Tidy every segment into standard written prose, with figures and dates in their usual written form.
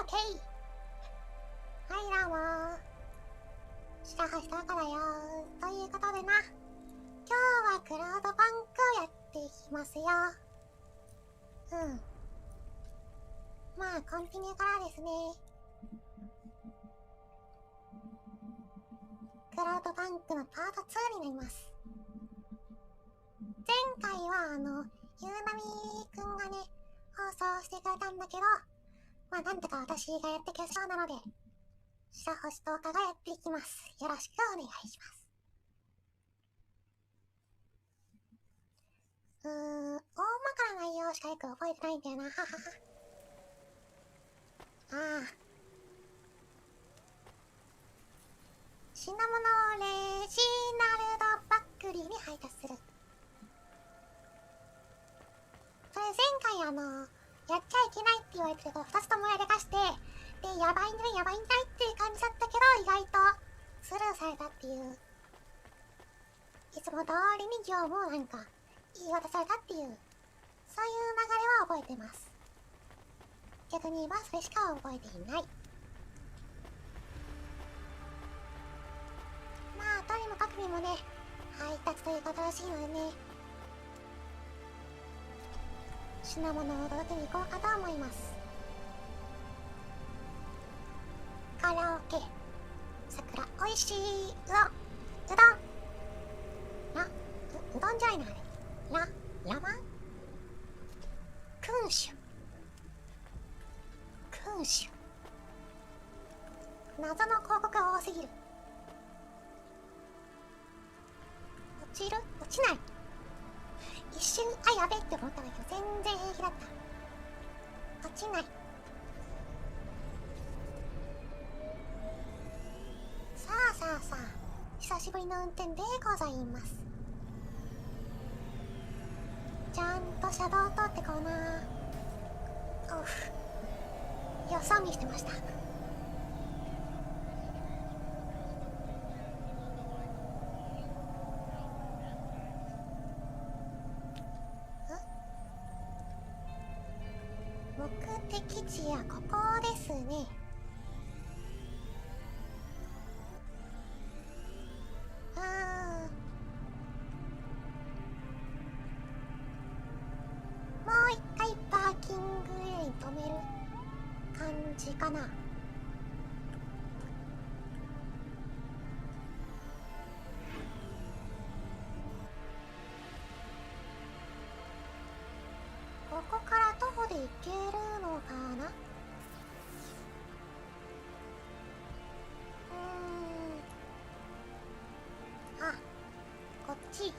ケー。はいどうも白星灯華だよ。ということでな、今日はクラウドパンクやっていきますよ。まあコンティニューからですね。クラウドパンクのパート2になります。前回はゆうなみくんがね、放送してくれたんだけど、まあなんとか私がやってきそうなので、白星灯華がやっていきます。よろしくお願いします。大まかな内容しかよく覚えてないんだよな。ははは。品物をレジナルドバックリーに配達する。これ前回やっちゃいけないって言われてるけど、2つともやらかして、で、やばいんじゃないやばいんじゃないっていう感じだったけど、意外とスルーされたっていう。いつも通りに業務をなんか言い渡されたっていう、そういう流れは覚えてます。逆に言えばそれしか覚えていない。まあ、とにもかくにもね、配達ということらしいのでね、品物を届けに行こうかと思います。カラオケ、桜、おいしいうどん、うどんじゃないな、あれ。ラマン君主。謎の広告が多すぎる。落ちない。一瞬、やべって思ったんだけど、全然平気だった。落ちない。さあ、久しぶりの運転でございます。ちゃんと車道を通ってこうな。よそ見してました。目的地はここですね。もう一回パーキングエリアに止める感じかな。ここから徒歩で行けるのかな。こっち。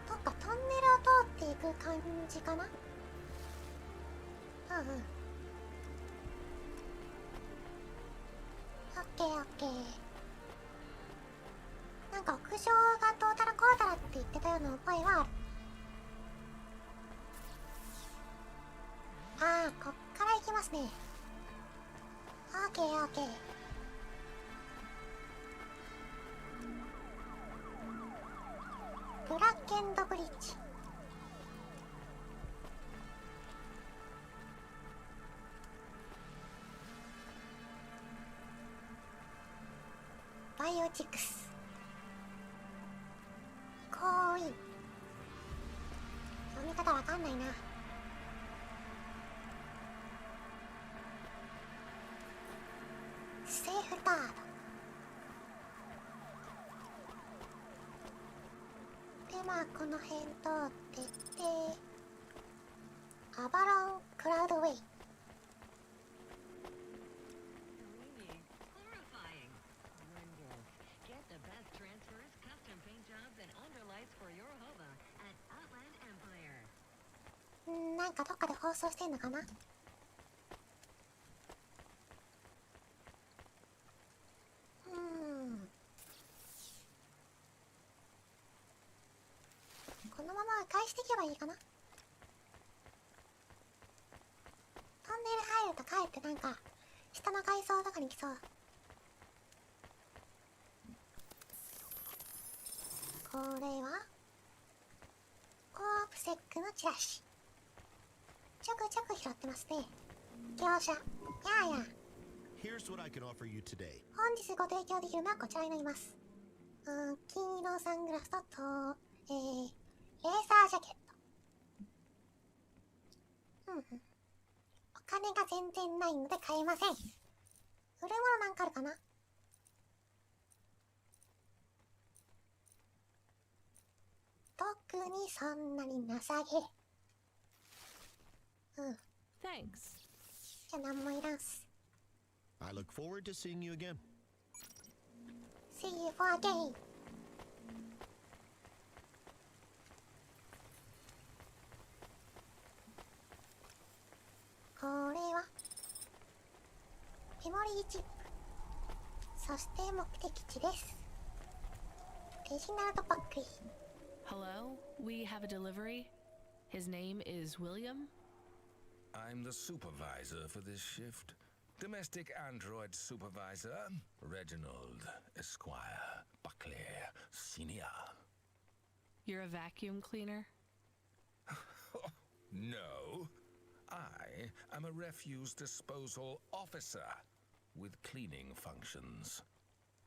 どっかトンネルを通っていく感じかな。オッケー。なんか屋上がどうたらこうたらって言ってたような覚えはある。こっから行きますね。オッケー。ブラッケンドブリッジ。バイオチックス。コイン。読み方わかんないな。セーフガード。で、まあこの辺通ってってアバロンクラウドウェイ。なんかどっかで放送してんのかな。このまま迂回していけばいいかな。トンネル入るとかえってなんか下の階層とかに来そう。これはコープフセックのチラシ。ちょくちょく拾ってますね。業者。やあや。Here's what I can offer you today. 本日ご提供できるのはこちらになります。金色サングラスと、レーサージャケット。お金が全然ないので買えません。売るものなんかあるかな？特にそんなになさげ。Thanks. じゃあなんもいらんす。I look forward to seeing you again. See you for again. これはメモリーチップ、そして目的地です。デジナルドパックイ。 Hello, we have a delivery. His name is William. I'm the supervisor for this shift. Domestic android supervisor, Reginald Esquire Buckley Senior. You're a vacuum cleaner? No, I am a refuse disposal officer with cleaning functions.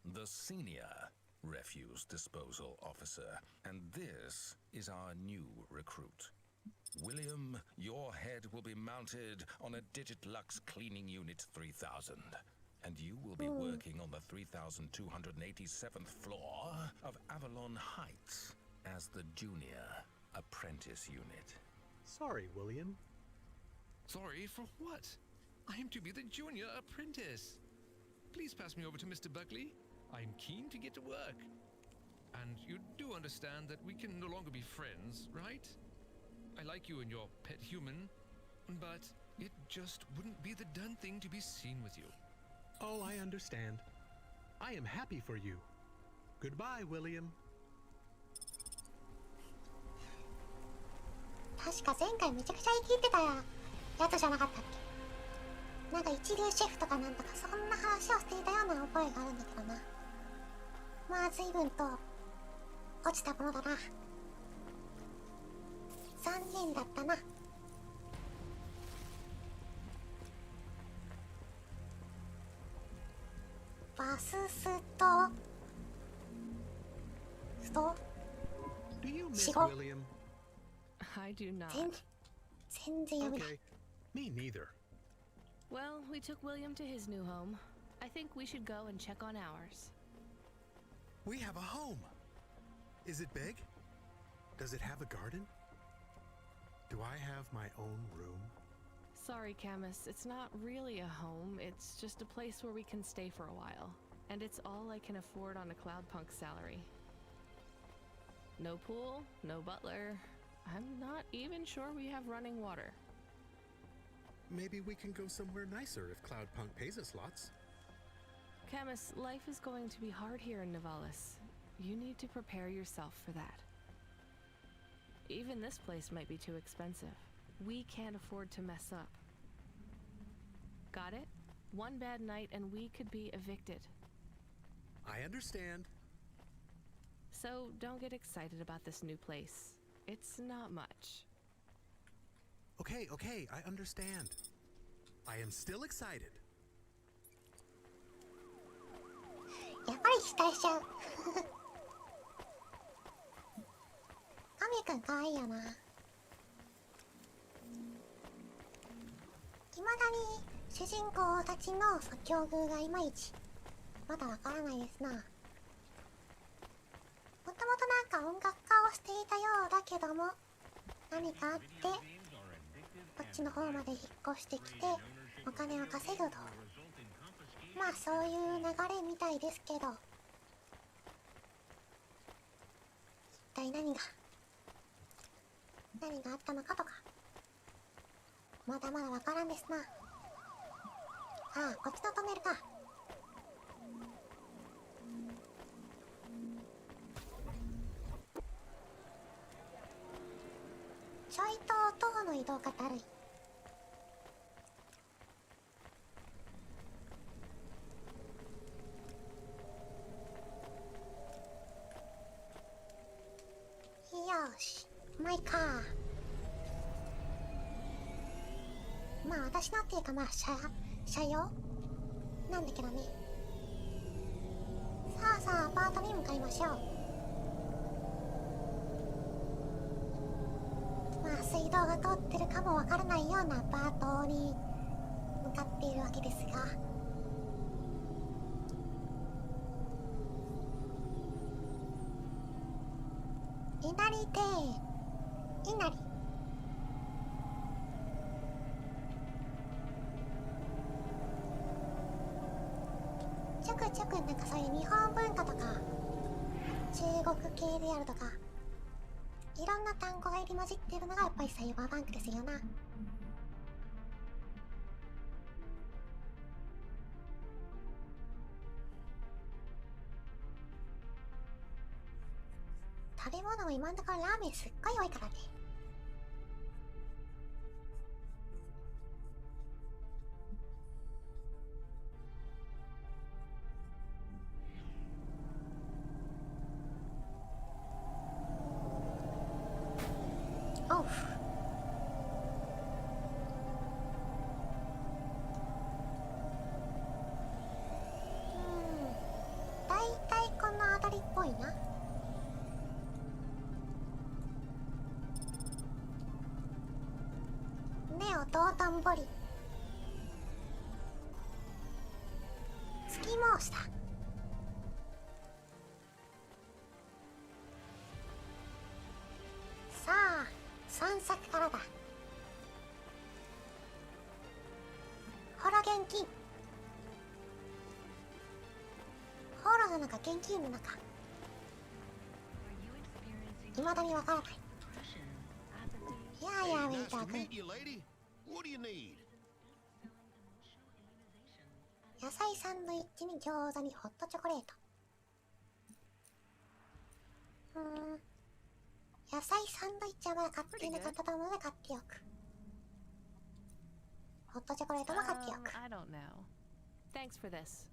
The senior refuse disposal officer, and this is our new recruit. William, your head will be mounted on a Digitlux Cleaning Unit 3000, and you will be working on the 3287th floor of Avalon Heights as the junior apprentice unit. Sorry, William. Sorry for what? I am to be the junior apprentice. Please pass me over to Mr. Buckley. I'm keen to get to work. And you do understand that we can no longer be friends, right? I like you and your pet human, but it just wouldn't be the done thing to be seen with you. Oh, I understand. I am happy for you. Goodbye, William. 確か前回めちゃくちゃ言い切ってたやつじゃなかったっけ？なんか一流シェフとかなんとかそんな話をしていたような覚えがあるんだけどな。まあ随分と落ちたものだな。残念だったな。バススト Do you miss Shigo? William? I do not. 全然読めない。 Okay. Me neither. Well, we took William to his new home. I think we should go and check on ours. We have a home. Is it big? Does it have a garden? Do I have my own room? Sorry, Camus, it's not really a home. It's just a place where we can stay for a while. And it's all I can afford on a Cloudpunk salary. No pool, no butler. I'm not even sure we have running water. Maybe we can go somewhere nicer if Cloudpunk pays us lots. Camus, life is going to be hard here in Nivalis. You need to prepare yourself for that. Even this place might be too expensive. We can't afford to mess up. Got it? One bad night and we could be evicted. I understand. So don't get excited about this new place. It's not much. Okay, I understand. I am still excited. やっぱり期待しちゃう。カミくんかわいいよな。いまだに主人公たちの境遇がいまいちまだわからないですな。もともとなんか音楽家をしていたようだけども、何かあってこっちの方まで引っ越してきてお金を稼ぐと。まあそういう流れみたいですけど、一体何があったのかとかまだまだわからんですな。ああ、こっちのトンネルか。ちょいと塔の移動がだるい。よし、マイカー。私のっていうかまあ社用なんだけどね。さあさあアパートに向かいましょう。まあ水道が通ってるかもわからないようなアパートに向かっているわけですが、稲荷亭稲荷、ちょくちょくなんかそういう日本文化とか中国系であるとかいろんな単語が入り混じっているのがやっぱりサイバーバンクですよな。食べ物も今のところラーメンすっごい多いからね。おう。だいたいこの辺りっぽいな。ネオ道頓堀月申しだ。さあ散策からだ。ほら現金、ほらの中現金の中、未だにわからない。いやいや、ウィン Nice ター to 君、 meet you, lady. What do you need? 野菜サンドイッチに餃子にホットチョコレート。野菜サンドイッチはまだ買っていなかったと思うので買っておく。ホットチョコレートも買っておく。 I don't know. Thanks for this.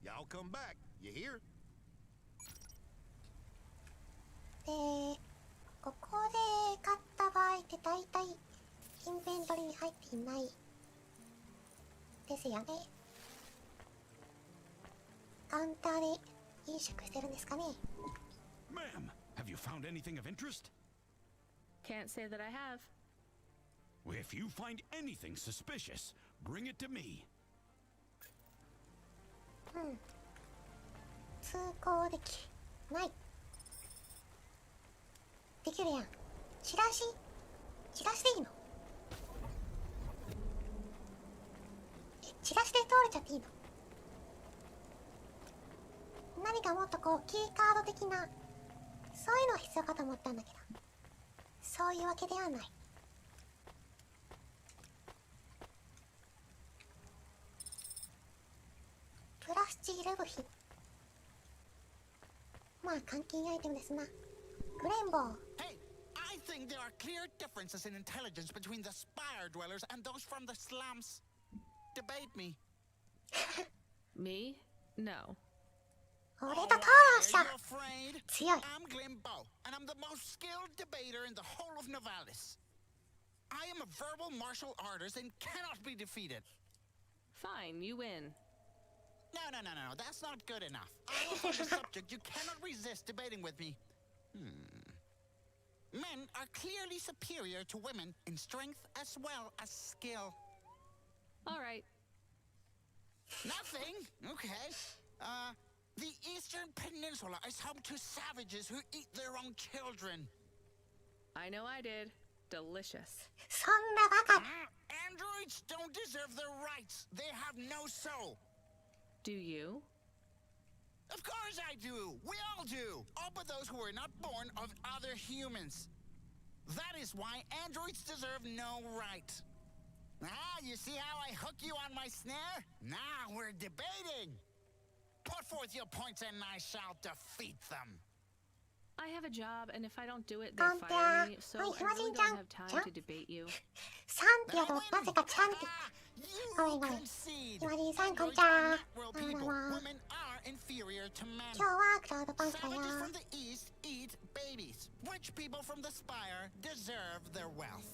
Y'all come back. You hear? で、ここで買った場合って大体インベントリーに入っていないですよね。カウンターで飲食してるんですかね。 Ma'am, have you found anything of interest? Can't say that I have. Well, if you find anything suspicious, bring it to me. 通行できないできるやん。チラシでいいの？チラシで通れちゃっていいの？何かもっとこうキーカード的なそういうのが必要かと思ったんだけど、そういうわけではない。プラスチル部品、まあ換金アイテムですな。グレンボー。 Hey, I think there are clear differences in intelligence between the spire dwellers and those from the slums. Debate me. Me? No. 俺と討論し Are た。 you afraid? 強い。 I'm Glimbo, and I'm the most skilled debater in the whole of Novalis. I am a verbal martial artist and cannot be defeated. Fine, you win. No, that's not good enough. I am on the subject. You cannot resist debating with me. Men are clearly superior to women in strength as well as skill. All right. Nothing? Okay. The Eastern Peninsula is home to savages who eat their own children. I know I did. Delicious. そんなバカ。 Androids don't deserve their rights. They have no soul. Do you? Of course I do. We all do. All but those who were not born of other humans. That is why androids deserve no right. Ah, you see how I hook you on my snare? Now we're debating. Put forth your points and I shall defeat them. I have a job, and if I don't do it, they Don't fire me, ya? so Wait, I really Himaji-chan, don't have time to debate you. サンってやとなぜかちゃんって。 ごめんごめん。 Concede. ひまりさんこんに Androids ちは。 are not real どう people. も。 Women are inferior to men. 今日はクラウドパンクだよ。 Savages from the east eat babies. Rich people from the spire deserve their wealth.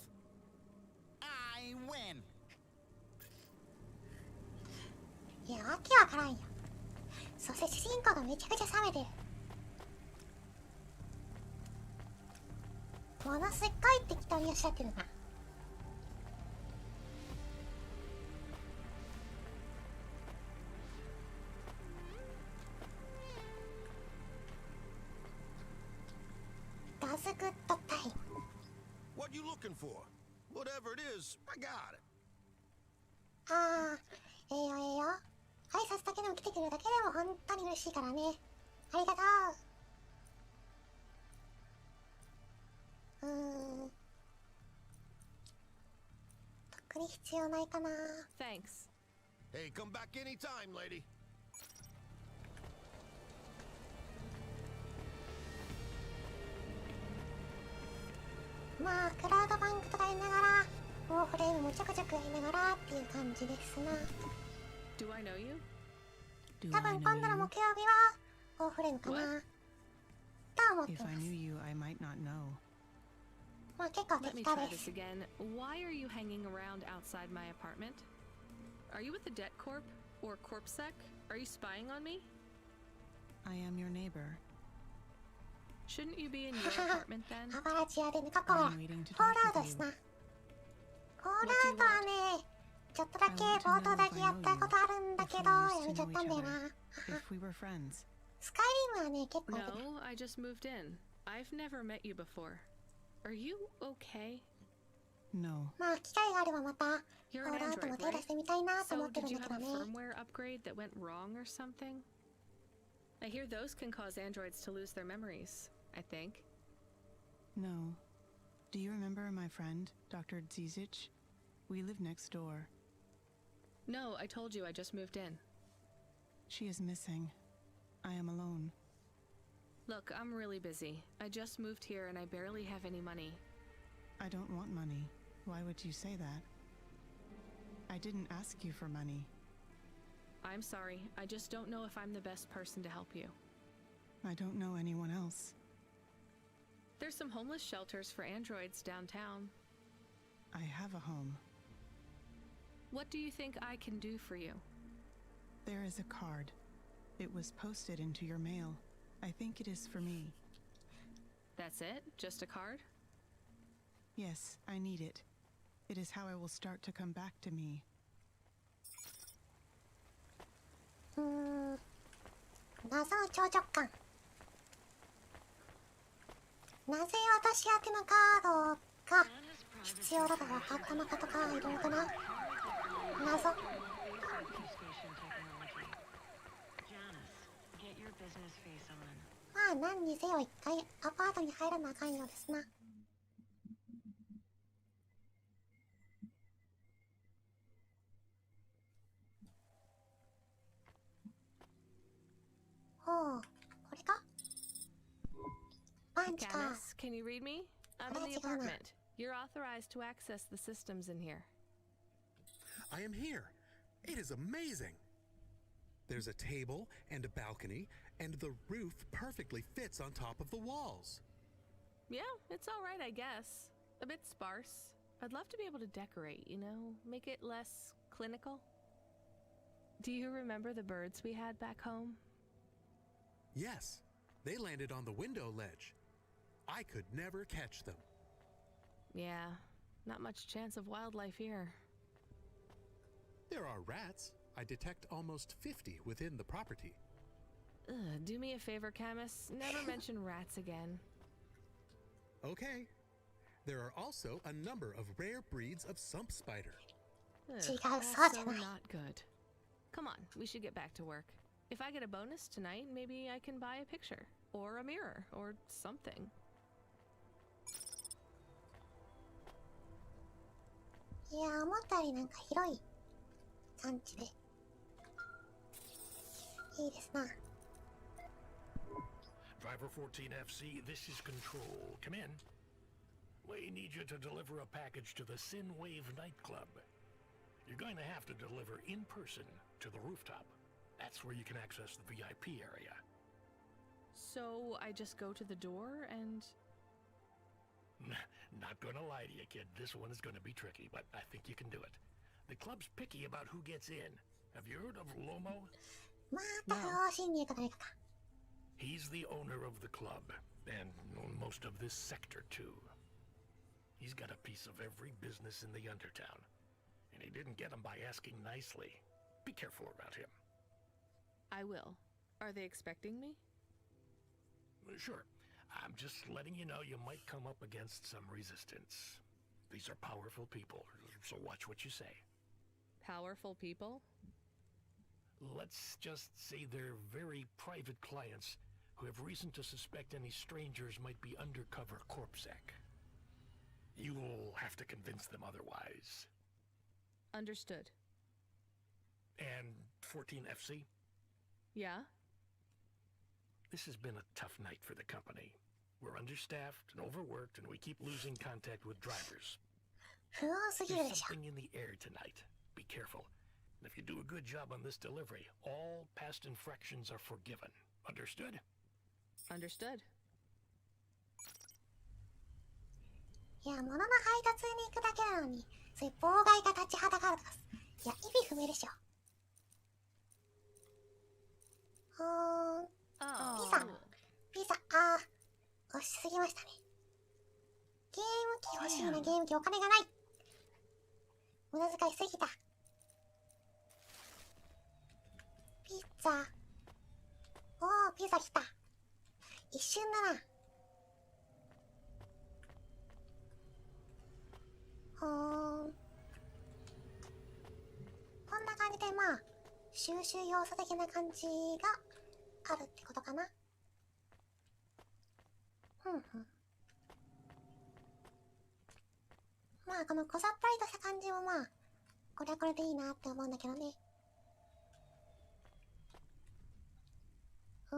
I win. いや、わけわからんよ。そして主人公がめちゃくちゃ冷めてる。ものすっごい適当におっしゃってるな。Does good time. What you looking for? Whatever it is, I got it. ああ、ええよええよ。挨拶だけでも来てくれるだけでも本当に嬉しいからね。ありがとう。特に必要ないかな。Thanks. Hey, come back anytime, lady. まあ、クラウドバンクとかやりながら、ウォーフレームもちょくちょくやりながらっていう感じですな。Do I know you? 多分今度の木曜日はウォーフレームかなと思ってます。まあ結構 Let 適 me 当 try で this す。 again. Why are you hanging around outside my apartment? Are you with the Debt Corp? Or CorpSec? Are you spying on me? I am your neighbor. Shouldn't you be in your apartment then? アバラチアでね、過去はフォールアウトですな。フォールアウトはね、ちょっとだけ冒頭だけやったことあるんだけど、やめちゃったんだよな。スカイリムはね、結構。No, I just moved in. I've never met you before. Are you okay? No. まあ、機会があればまた、フォ You're ー an ルアウトも android, 手出 right? してみたいなと思 So ってる did ん you だ have け a どね。firmware upgrade that went wrong or something? I hear those can cause androids to lose their memories, I think. No. Do you remember my friend, Dr. Zizic? We live next door. No, I told you I just moved in. She is missing. I am alone. Look, I'm really busy. I just moved here and I barely have any money. I don't want money. Why would you say that? I didn't ask you for money. I'm sorry. I just don't know if I'm the best person to help you. I don't know anyone else. There's some homeless shelters for androids downtown. I have a home. What do you think I can do for you? There is a card. It was posted into your mail. I think it is for me. That's it? Just a card? Yes, I need it. It is how I will start to come back to me. 謎の超直感。なぜ私宛てのカードが必要だと分かったのかとか、いろいろとな。謎。まあ何にせよ一回アパートに入らなあかんようですな。ほう、これか？パンチか。 Camus, can you read me? I'm in the apartment. You're authorized to access the systems in here. I am here. It is amazing. There's a table and a balcony, and the roof perfectly fits on top of the walls. Yeah, it's all right, I guess. A bit sparse. I'd love to be able to decorate, you know, make it less clinical. Do you remember the birds we had back home? Yes, they landed on the window ledge. I could never catch them. Yeah, not much chance of wildlife here. There are rats. I detect almost 50 within the property. Ugh, do me a favor, Camus. Never mention rats again. Okay. There are also a number of rare breeds of sump spider. Ugh, also not good. Come on, we should get back to work. If I get a bonus tonight, maybe I can buy a picture. Or a mirror. Or something. いや、思ったよりなんか広い感じでいいですな。Driver 14FC, this is Control. Come in. We need you to deliver a package to the Sinwave nightclub. You're going to have to deliver in person to the rooftop. That's where you can access the VIP area. So I just go to the door and... Not gonna lie to you, kid. This one is gonna be tricky, but I think you can do it. The club's picky about who gets in. Have you heard of Lomo? また不法侵入か何かか。He's the owner of the club, and most of this sector too. He's got a piece of every business in the Undertown, and he didn't get them by asking nicely. Be careful about him. I will. Are they expecting me? Sure. I'm just letting you know you might come up against some resistance. These are powerful people, so watch what you say. Powerful people? Let's just say they're very private clients who have reason to suspect any strangers might be undercover corpsec. You'll have to convince them otherwise. Understood. And 14FC? Yeah? This has been a tough night for the company. We're understaffed and overworked, and we keep losing contact with drivers. 不多すぎる There's でしょ。 something in the air tonight. Be careful. And if you do a good job on this delivery, all past infractions are forgiven. Understood? Understood. いや、物の配達に行くだけなのに、そういう妨害が立ちはだかるとか。いや、意味不明でしょ。ピザ。ピザ、押しすぎましたね。ゲーム機欲しいな、ゲーム機お金がない。無駄遣いすぎた。ピザ。おー、ピザ来た。一瞬だな。こんな感じでまあ収集要素的な感じがあるってことかな。まあこの小さっぱりとした感じもまあこれはこれでいいなって思うんだけどね。ア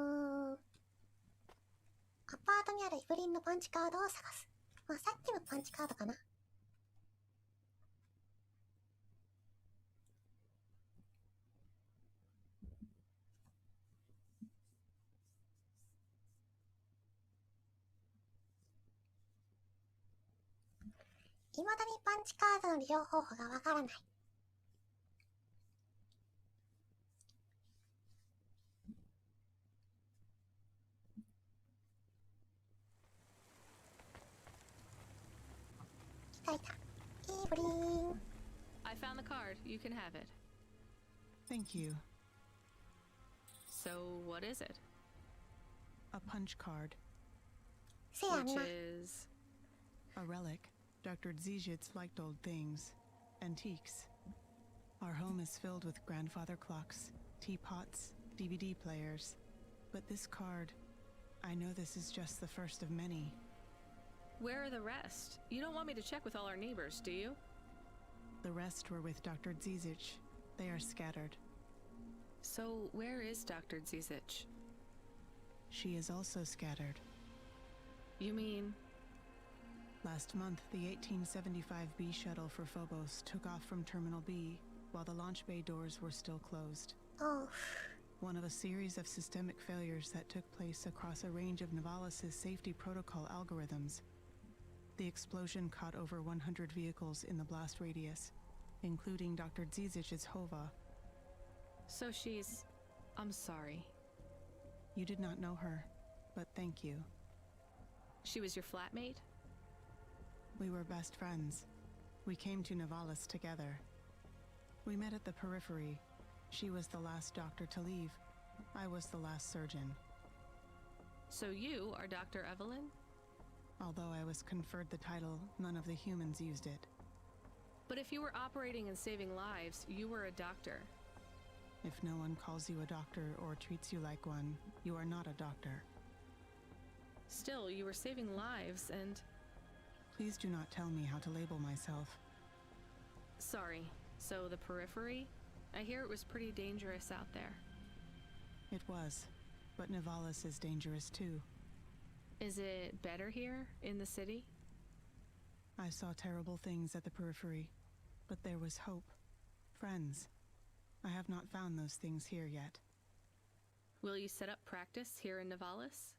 パートにあるイブリンのパンチカードを探す。まあさっきのパンチカードかな。未だにパンチカードの利用方法がわからない。来た来た。イブリン。I found the card. You can have it. Thank you. So, what is it? A punch card.せやん Which な。 is... A relic. Dr. Zizhits liked old things. Antiques. Our home is filled with grandfather clocks, teapots, DVD players. But this card... I know this is just the first of many. Where are the rest? You don't want me to check with all our neighbors, do you? The rest were with Dr. Zizich. They are scattered. So, where is Dr. Zizich? She is also scattered. You mean... Last month, the 1875 B shuttle for Phobos took off from Terminal B, while the launch bay doors were still closed. Oh. One of a series of systemic failures that took place across a range of Nivalis' safety protocol algorithms. The explosion caught over 100 vehicles in the blast radius, including Dr. Zizich's Hova. So she's... I'm sorry. You did not know her, but thank you. She was your flatmate? We were best friends. We came to Nivalis together. We met at the periphery. She was the last doctor to leave. I was the last surgeon. So you are Dr. Evelyn? Although I was conferred the title, none of the humans used it. But if you were operating and saving lives, you were a doctor. If no one calls you a doctor or treats you like one, you are not a doctor. Still, you were saving lives and... Please do not tell me how to label myself. Sorry. So the periphery? I hear it was pretty dangerous out there. It was, but Nivalis is dangerous too. Is it better here, in the city? I saw terrible things at the periphery, but there was hope. Friends. I have not found those things here yet. Will you set up practice here in Nivalis?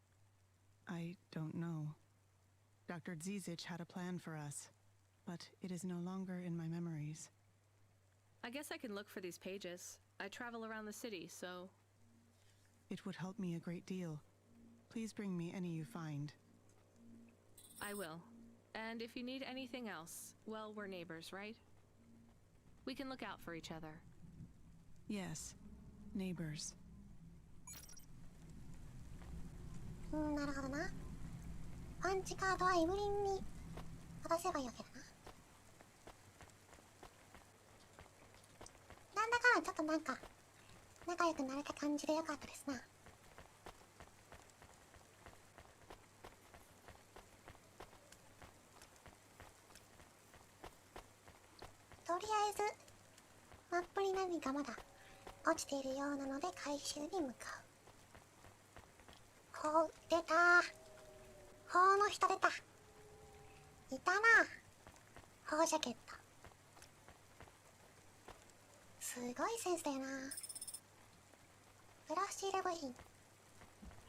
I don't know. Dr. Zizich had a plan for us, but it is no longer in my memories. I guess I can look for these pages. I travel around the city, so... It would help me a great deal. Please bring me any you find. I will. And if you need anything else, well, we're neighbors, right? We can look out for each other. Yes, neighbors. なるほどな。パンチカードはエブリンに渡せばいいわけだな。なんだかんだちょっとなんか仲良くなれた感じでよかったですな。とりあえずマップに何かまだ落ちているようなので回収に向かう。ほう、出たー。ほうの人出た。いたな。ほうジャケット。すごいセンスだよな。ブラシール部品。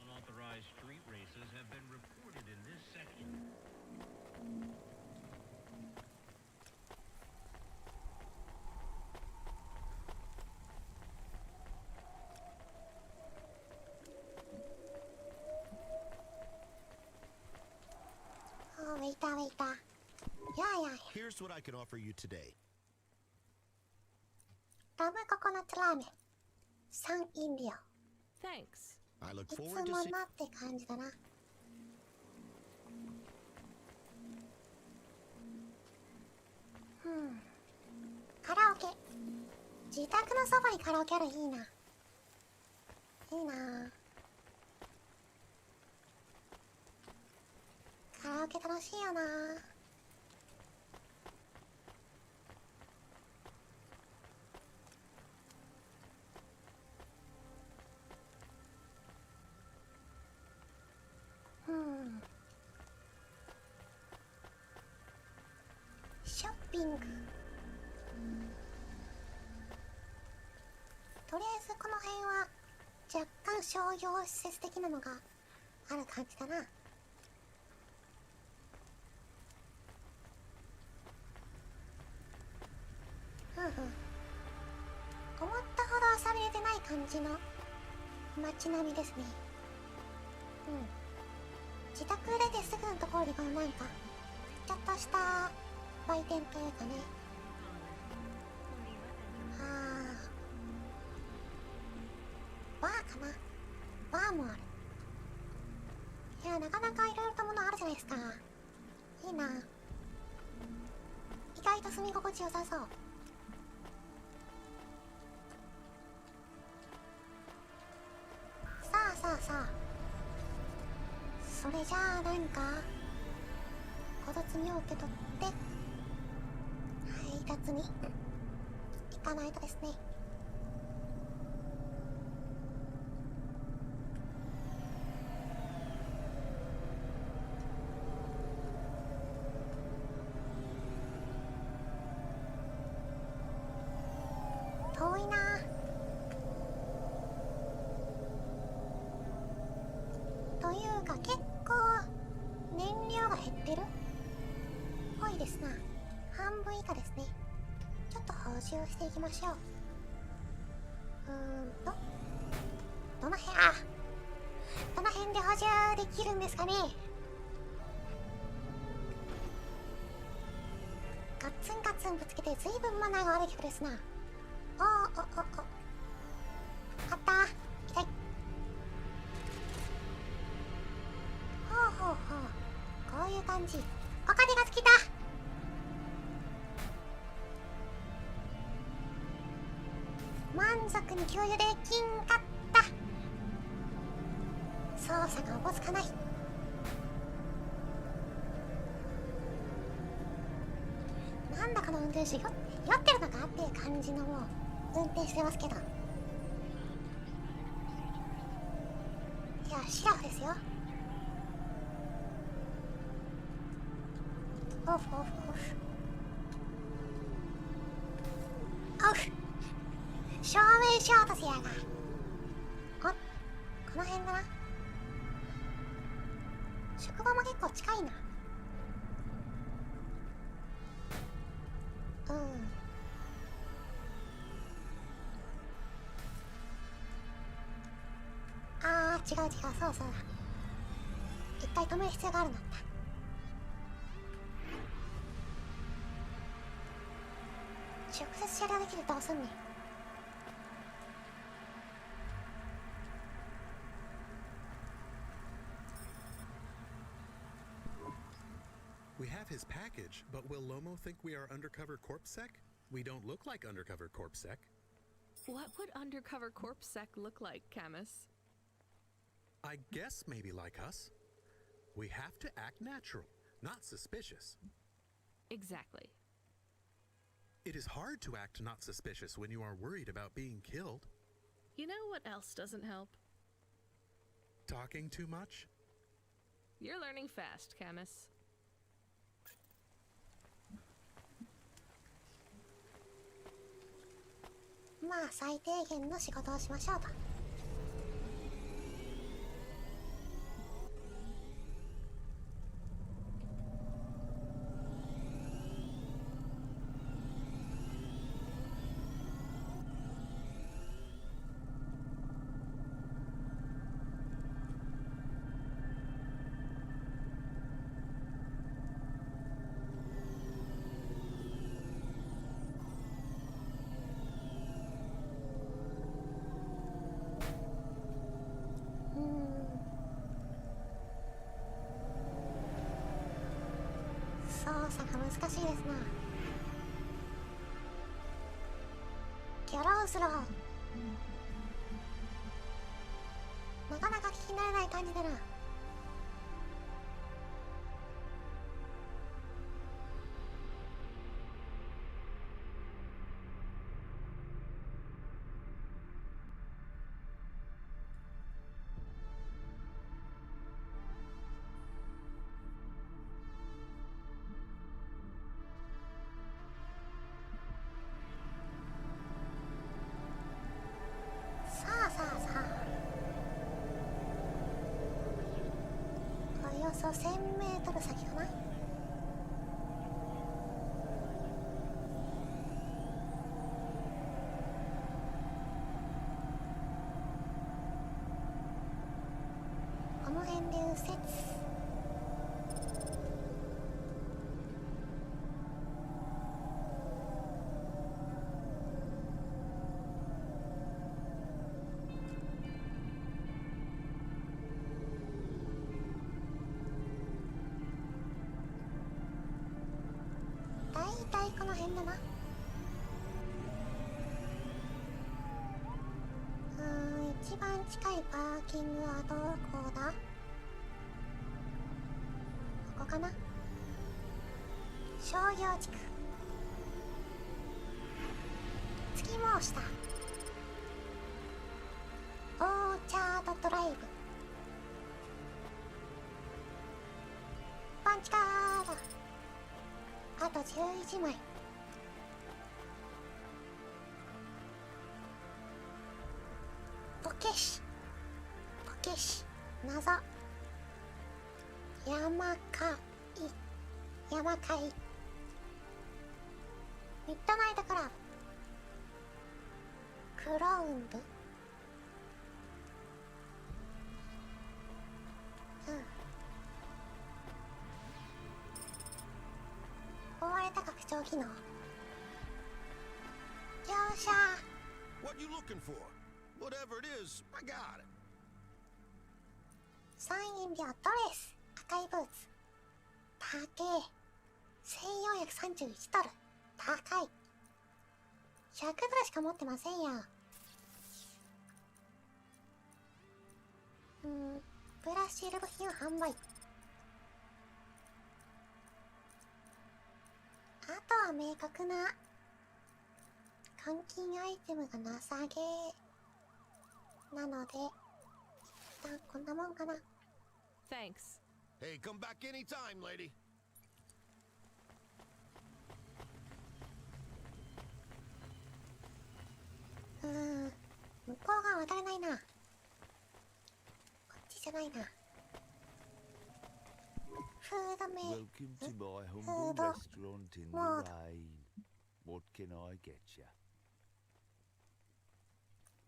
Unauthorized street races have been reported in this section. Oh, waiter, waiter. Yeah. Here's what I can offer you today. ラムココナッツラーメン。3飲料。Thanks. I look いつ forward to も seeing. なって感じだな。カラオケ。自宅のそばにカラオケあるいいな。いいな。カラオケ楽しいよな。ショッピング。とりあえずこの辺は若干商業施設的なのがある感じだな。思ったほど遊びれてない感じの街並みですね。自宅出てすぐのところにこのなんかちょっとした売店というかね。バーかな。バーもある。いや、なかなかいろいろとものあるじゃないですか。いいな。意外と住み心地よさそう。さあそれじゃあなんか小包を受け取って配達に行かないとですね。遠いな。というか結構燃料が減ってるっぽいですな。半分以下ですね。ちょっと補充していきましょう。どの辺で補充できるんですかね。ガッツンガッツンぶつけて随分マナーが悪い曲ですな。あった痛い。こういう感じ。お金が尽きた。満足に給油できんかった。操作がおぼつかない。なんだこの運転手酔ってるのかっていう感じのもう運転してますけど。いや、シラフですよ。オフ正面衝突やが。この辺だな。職場も結構近いな。違う、そうだ。一回止める必要があるんだった。直接車両できるとどうすんねん。We have his package, but will Lomo think we are undercover corpsec? We don't look like undercover corpsec. What would undercover corpsec look like, Camus? I guess maybe like us. We have to act natural, not suspicious. Exactly. It is hard to act not suspicious when you are worried about being killed. You know what else doesn't help? Talking too much? You're learning fast, Camus. まあ最低限の仕事をしましょうと。操作が難しいですな。ギャロースロー、なかなか聞き慣れない感じだな。およそ 1000m 先かな。この辺で右折。大体この辺だな。一番近いパーキングはどこだ？ここかな。商業地区。次も下。オーチャードドライブ。パンチカーだ。あと11枚。ポケシ謎。山海ミッドナイトクラブ。クロウンブ。壊れた拡張機能。乗車。 What you looking for? Whatever it is, I got it. サイン秒ドレス。赤いブーツ。高え。1431ドル。高い。100ドルしか持ってませんよ。ブラシル部品を販売。あとは明確な換金アイテムがなさげなので、一旦こんなもんかな。 Thanks. Hey, come back anytime, lady. 向こう側渡れないな。こっちじゃないな。フードメー Welcome to my humble restaurant in the rain. What can I get you?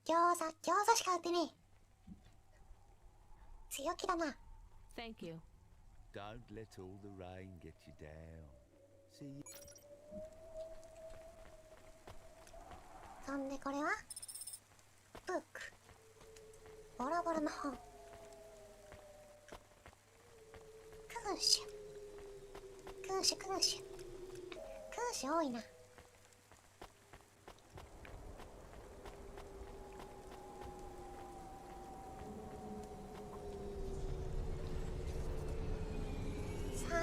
餃子しか売ってねえ。強気だな。 Thank you. Don't let all the rain get you down. See you. そんでこれはブック。ボロボロの本。君主。君主君主。君主多いな。さ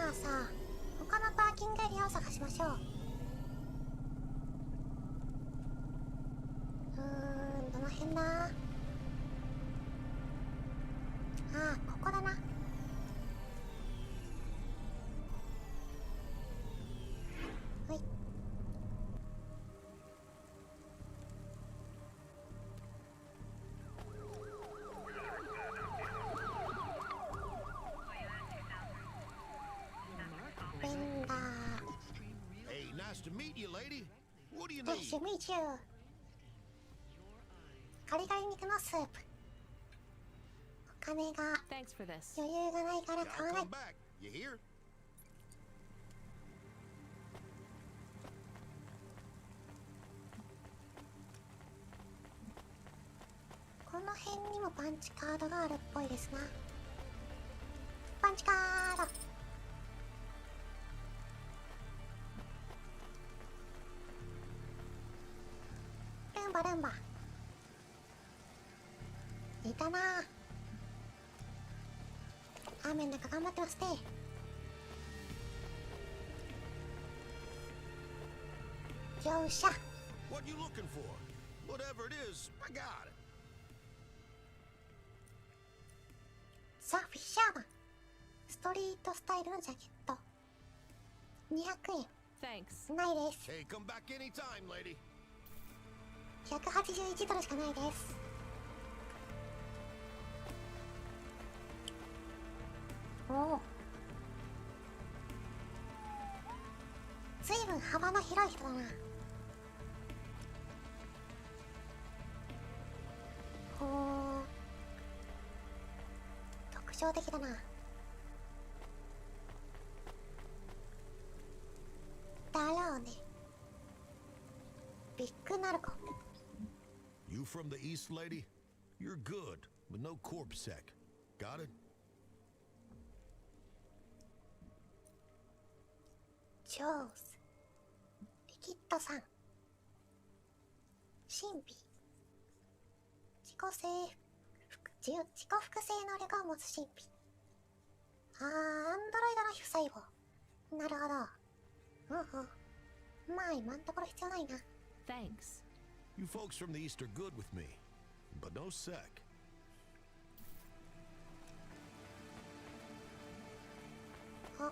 あさあ、他のパーキングエリアを探しましょう。どの辺だ。ああ、ここだな。はい。ベンダー。 Hey, nice to meet you, lady. What do you Nice to need? meet you. ガリガリ肉のスープ。お金が Thanks for this. 余裕がないから I'll 買わない。 come back. You hear? この辺にもパンチカードがあるっぽいですな。パンチカード。ルンバルンバ。いたな。雨の中頑張ってますね。乗車。 What you looking for? Whatever it is, I got it. ザ・フィッシャーマン。ストリートスタイルのジャケット。200円。 Thanks. ないです。 Hey, come back anytime, lady. 181ドルしかないです。おお。ずいぶん幅の広い人だな。ほう。特徴的だな。だろうね。ビッグナルコ。 You from the east, lady? You're good, but no corp sec. Got it? ジョーズ。リキッドさん。神秘。自己複製能力を持つ神秘。アンドロイドの皮膚細胞。なるほど。まあ今んところ必要ないな。 Thanks. You folks from the east are good with me, but no sec. お。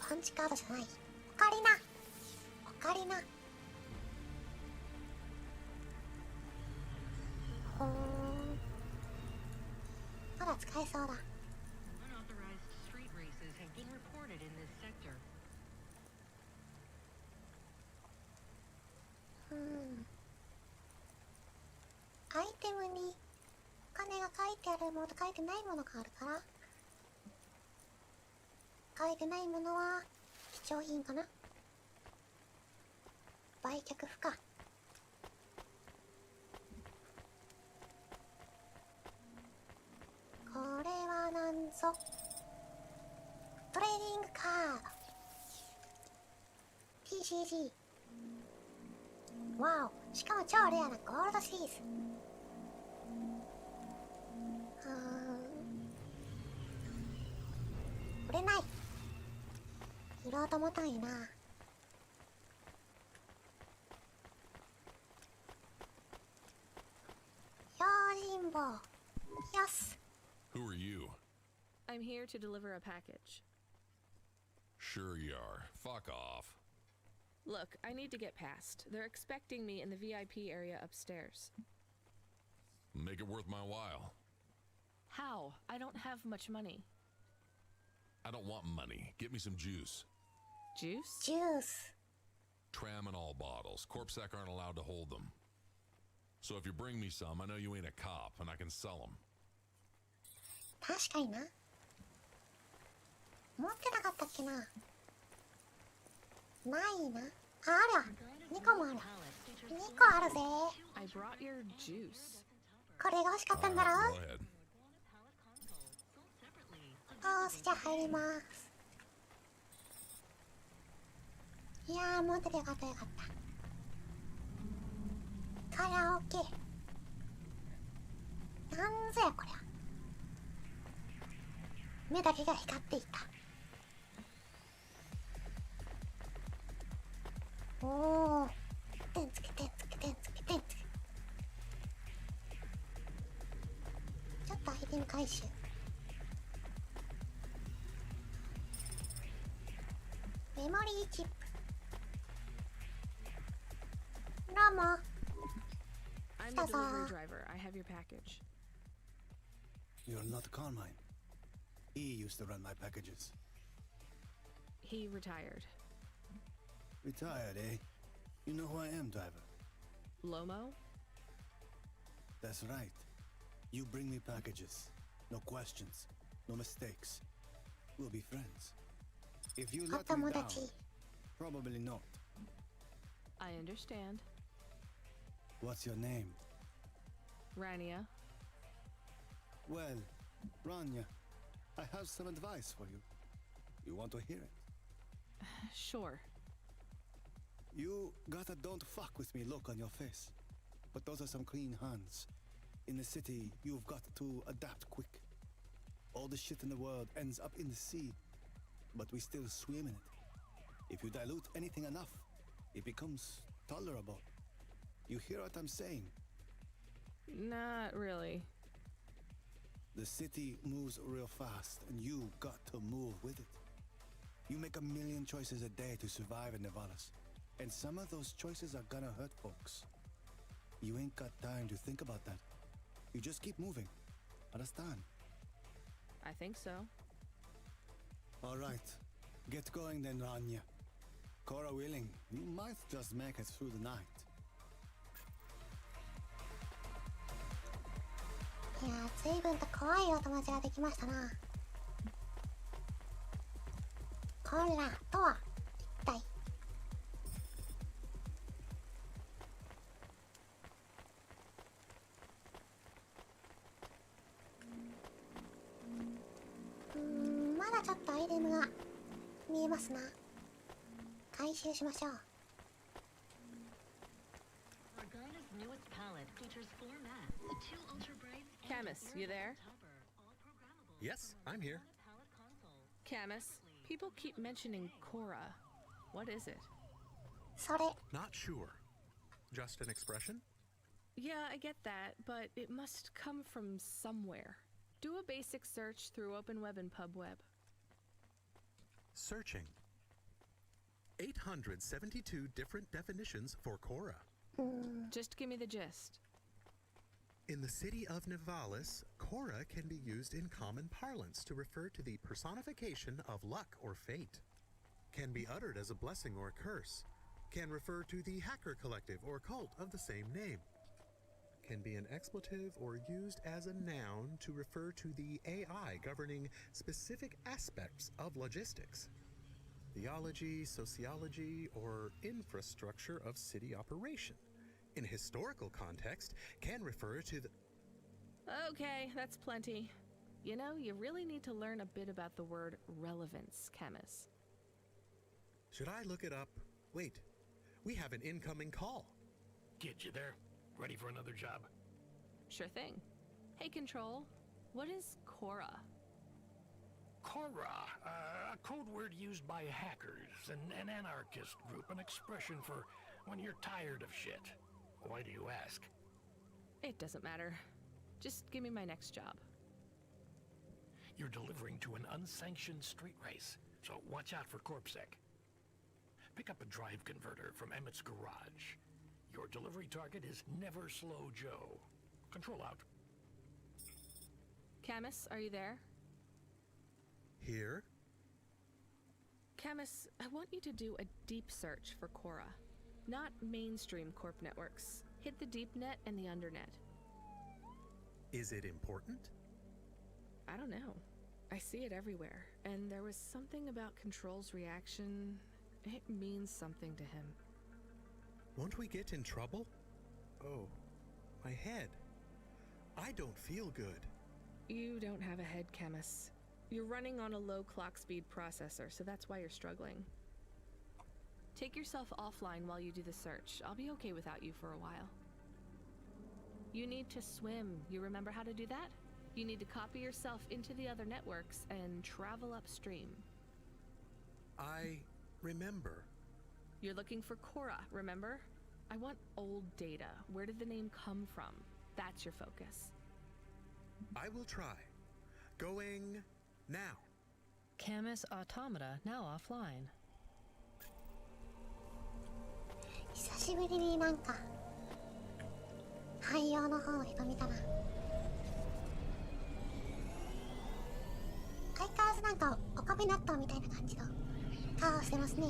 パンチカードじゃない。オカリナ。オカリナ。ほーん。まだ使えそうだ。Unauthorized street races have been reported in this sector. アイテムにお金が書いてあるものと書いてないものがあるから、書いてないものは貴重品かな。売却不可。これはなんぞ。トレーディングカード TCG。わお、しかも超レアなゴールドシリーズ。売れない。売ろうと思ったんやな。用心棒。よし。 Who are you? I'm here to deliver a package. Sure you are. Fuck off. Look, I need to get past. They're expecting me in the VIP area upstairs. Make it worth my while. How? I don't have much money. I don't want money. Get me some juice. Juice? Juice. Tram in all bottles. Corpsec aren't allowed to hold them. So if you bring me some, I know you ain't a cop, and I can sell them. 確かにな。持ってなかったっけな。ないな。あ、あるわ。2個もある。2個あるぜ。I brought your juice. これが欲しかったんだろ。 Go ahead. よし、じゃあ入ります。いやー、持っててよかったよかった。カラオケ。なんぞやこりゃ。目だけが光っていた。おお。てんつけてんつけてんつけてんつけ。ちょっとアイテム回収。メモリーチップ。どうも。 I'm the delivery driver. I have your package. You're not Carmine. He used to run my packages. He retired. Retired, eh? You know who I am, driver? Lomo? That's right. You bring me packages. No questions. No mistakes. We'll be friends. If you let me down, probably not. I understand. What's your name? Rania. Well, Rania, I have some advice for you. You want to hear it? Sure. You got a don't fuck with me look on your face. But those are some clean hands. In the city, you've got to adapt quick. All the shit in the world ends up in the sea. But we still swim in it. If you dilute anything enough, it becomes tolerable. You hear what I'm saying? Not really. The city moves real fast, and you got to move with it. You make a million choices a day to survive in Nevalis, and some of those choices are gonna hurt folks. You ain't got time to think about that. You just keep moving. Understand? I think so. All right. Get going then, Rania. Cora willing, you might just make it through the night. いやー、随分と怖いお友達ができましたな。コラとは一体。まだちょっとアイテムが見えますな。回収しましょう。Camus, you there? Yes, I'm here. Camus, people keep mentioning Cora. What is it? それ。 Not sure. Just an expression? Yeah, I get that, but it must come from somewhere. Do a basic search through OpenWeb and PubWeb. Searching. 872 different definitions for Cora. Just give me the gist. In the city of Nevalis, Cora can be used in common parlance to refer to the personification of luck or fate. Can be uttered as a blessing or a curse. Can refer to the hacker collective or cult of the same name. Can be an expletive or used as a noun to refer to the AI governing specific aspects of logistics, theology, sociology, or infrastructure of city operation. In historical context, can refer to the... Okay, that's plenty. You know, you really need to learn a bit about the word relevance, Camus. Should I look it up? Wait, we have an incoming call. Kid, you there? Ready for another job? Sure thing. Hey, Control, what is Cora? Cora, a code word used by hackers, an anarchist group, an expression for when you're tired of shit. Why do you ask? It doesn't matter. Just give me my next job. You're delivering to an unsanctioned street race, so watch out for CorpSec. Pick up a drive converter from Emmett's garage. Your delivery target is Never Slow Joe. Control out. Camus, are you there? Here? Camus, I want you to do a deep search for Cora. Not mainstream corp networks. Hit the deep net and the undernet. Is it important? I don't know. I see it everywhere, and there was something about Control's reaction. It means something to him. Won't we get in trouble? Oh, my head. I don't feel good. You don't have a head, Chemist. You're running on a low clock speed processor, so that's why you're struggling. Take yourself offline while you do the search. I'll be okay without you for a while. You need to swim. You remember how to do that? You need to copy yourself into the other networks and travel upstream. I remember. You're looking for Cora, remember? I want old data. Where did the name come from? That's your focus. I will try. Going now. Camus Automata now offline. 久しぶりになんか汎用の方を人見たな。相変わらずなんかお米納豆みたいな感じの顔してますね。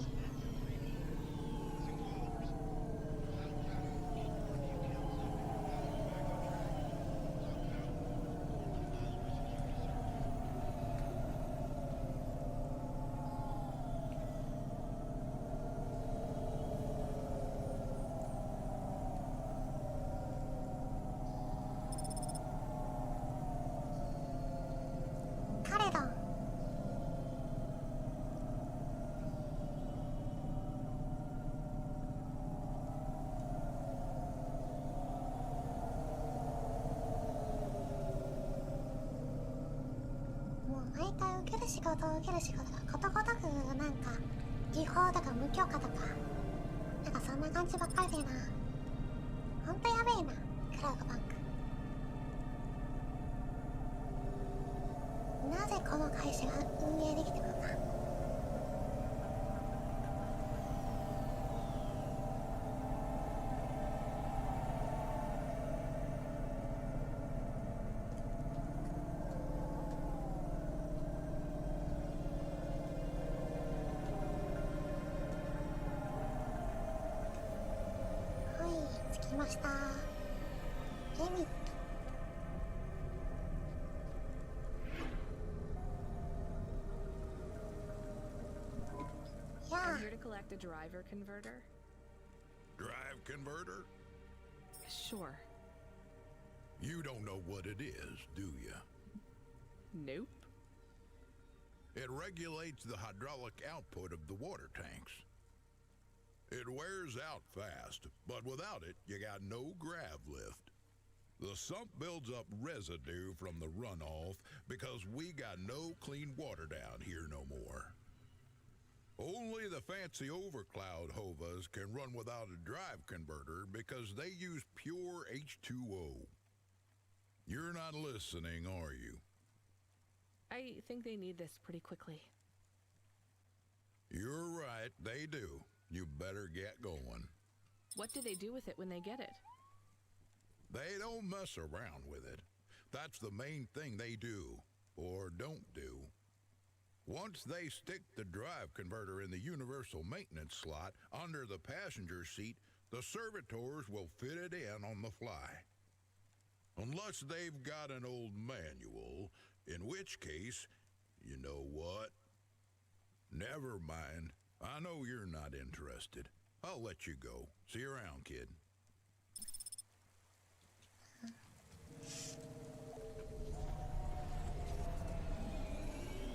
毎回受ける仕事がことごとくなんか違法とか無許可とかなんかそんな感じばっかりでな。ほんとやべえなクラウドバンク。なぜこの会社が運営できてるのか。着きました。レミット。I'm here to collect a driver converter. Drive converter? Sure. You don't know what it is, do you? Nope. It regulates the hydraulic output of the water tanks. It wears out fast, but without it, you got no grav lift. The sump builds up residue from the runoff because we got no clean water down here no more. Only the fancy overcloud hovas can run without a drive converter because they use pure H2O. You're not listening, are you? I think they need this pretty quickly. You're right, they do. You better get going. What do they do with it when they get it? They don't mess around with it. That's the main thing they do, or don't do. Once they stick the drive converter in the universal maintenance slot under the passenger seat, the servitors will fit it in on the fly. Unless they've got an old manual, in which case, you know what? Never mind. I know you're not interested. I'll let you go. See you around, kid.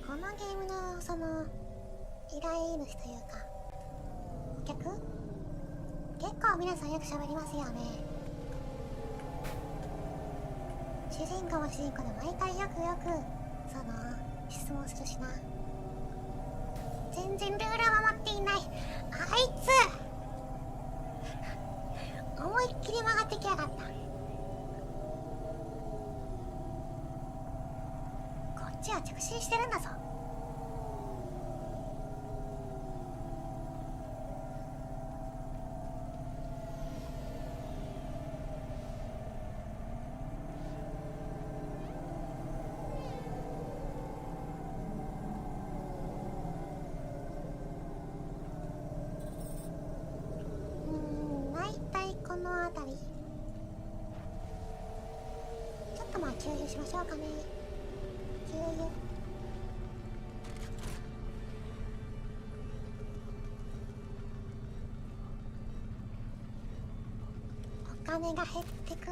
このゲームのその依頼主というかお客結構皆さんよく喋りますよね。主人公も主人公で毎回よくその質問するしな。全然ルールを守っていないあいつ思いっきり曲がってきやがった。こっちは直進してるんだぞ。大体この辺り給油しましょうかね。給油。お金が減ってく。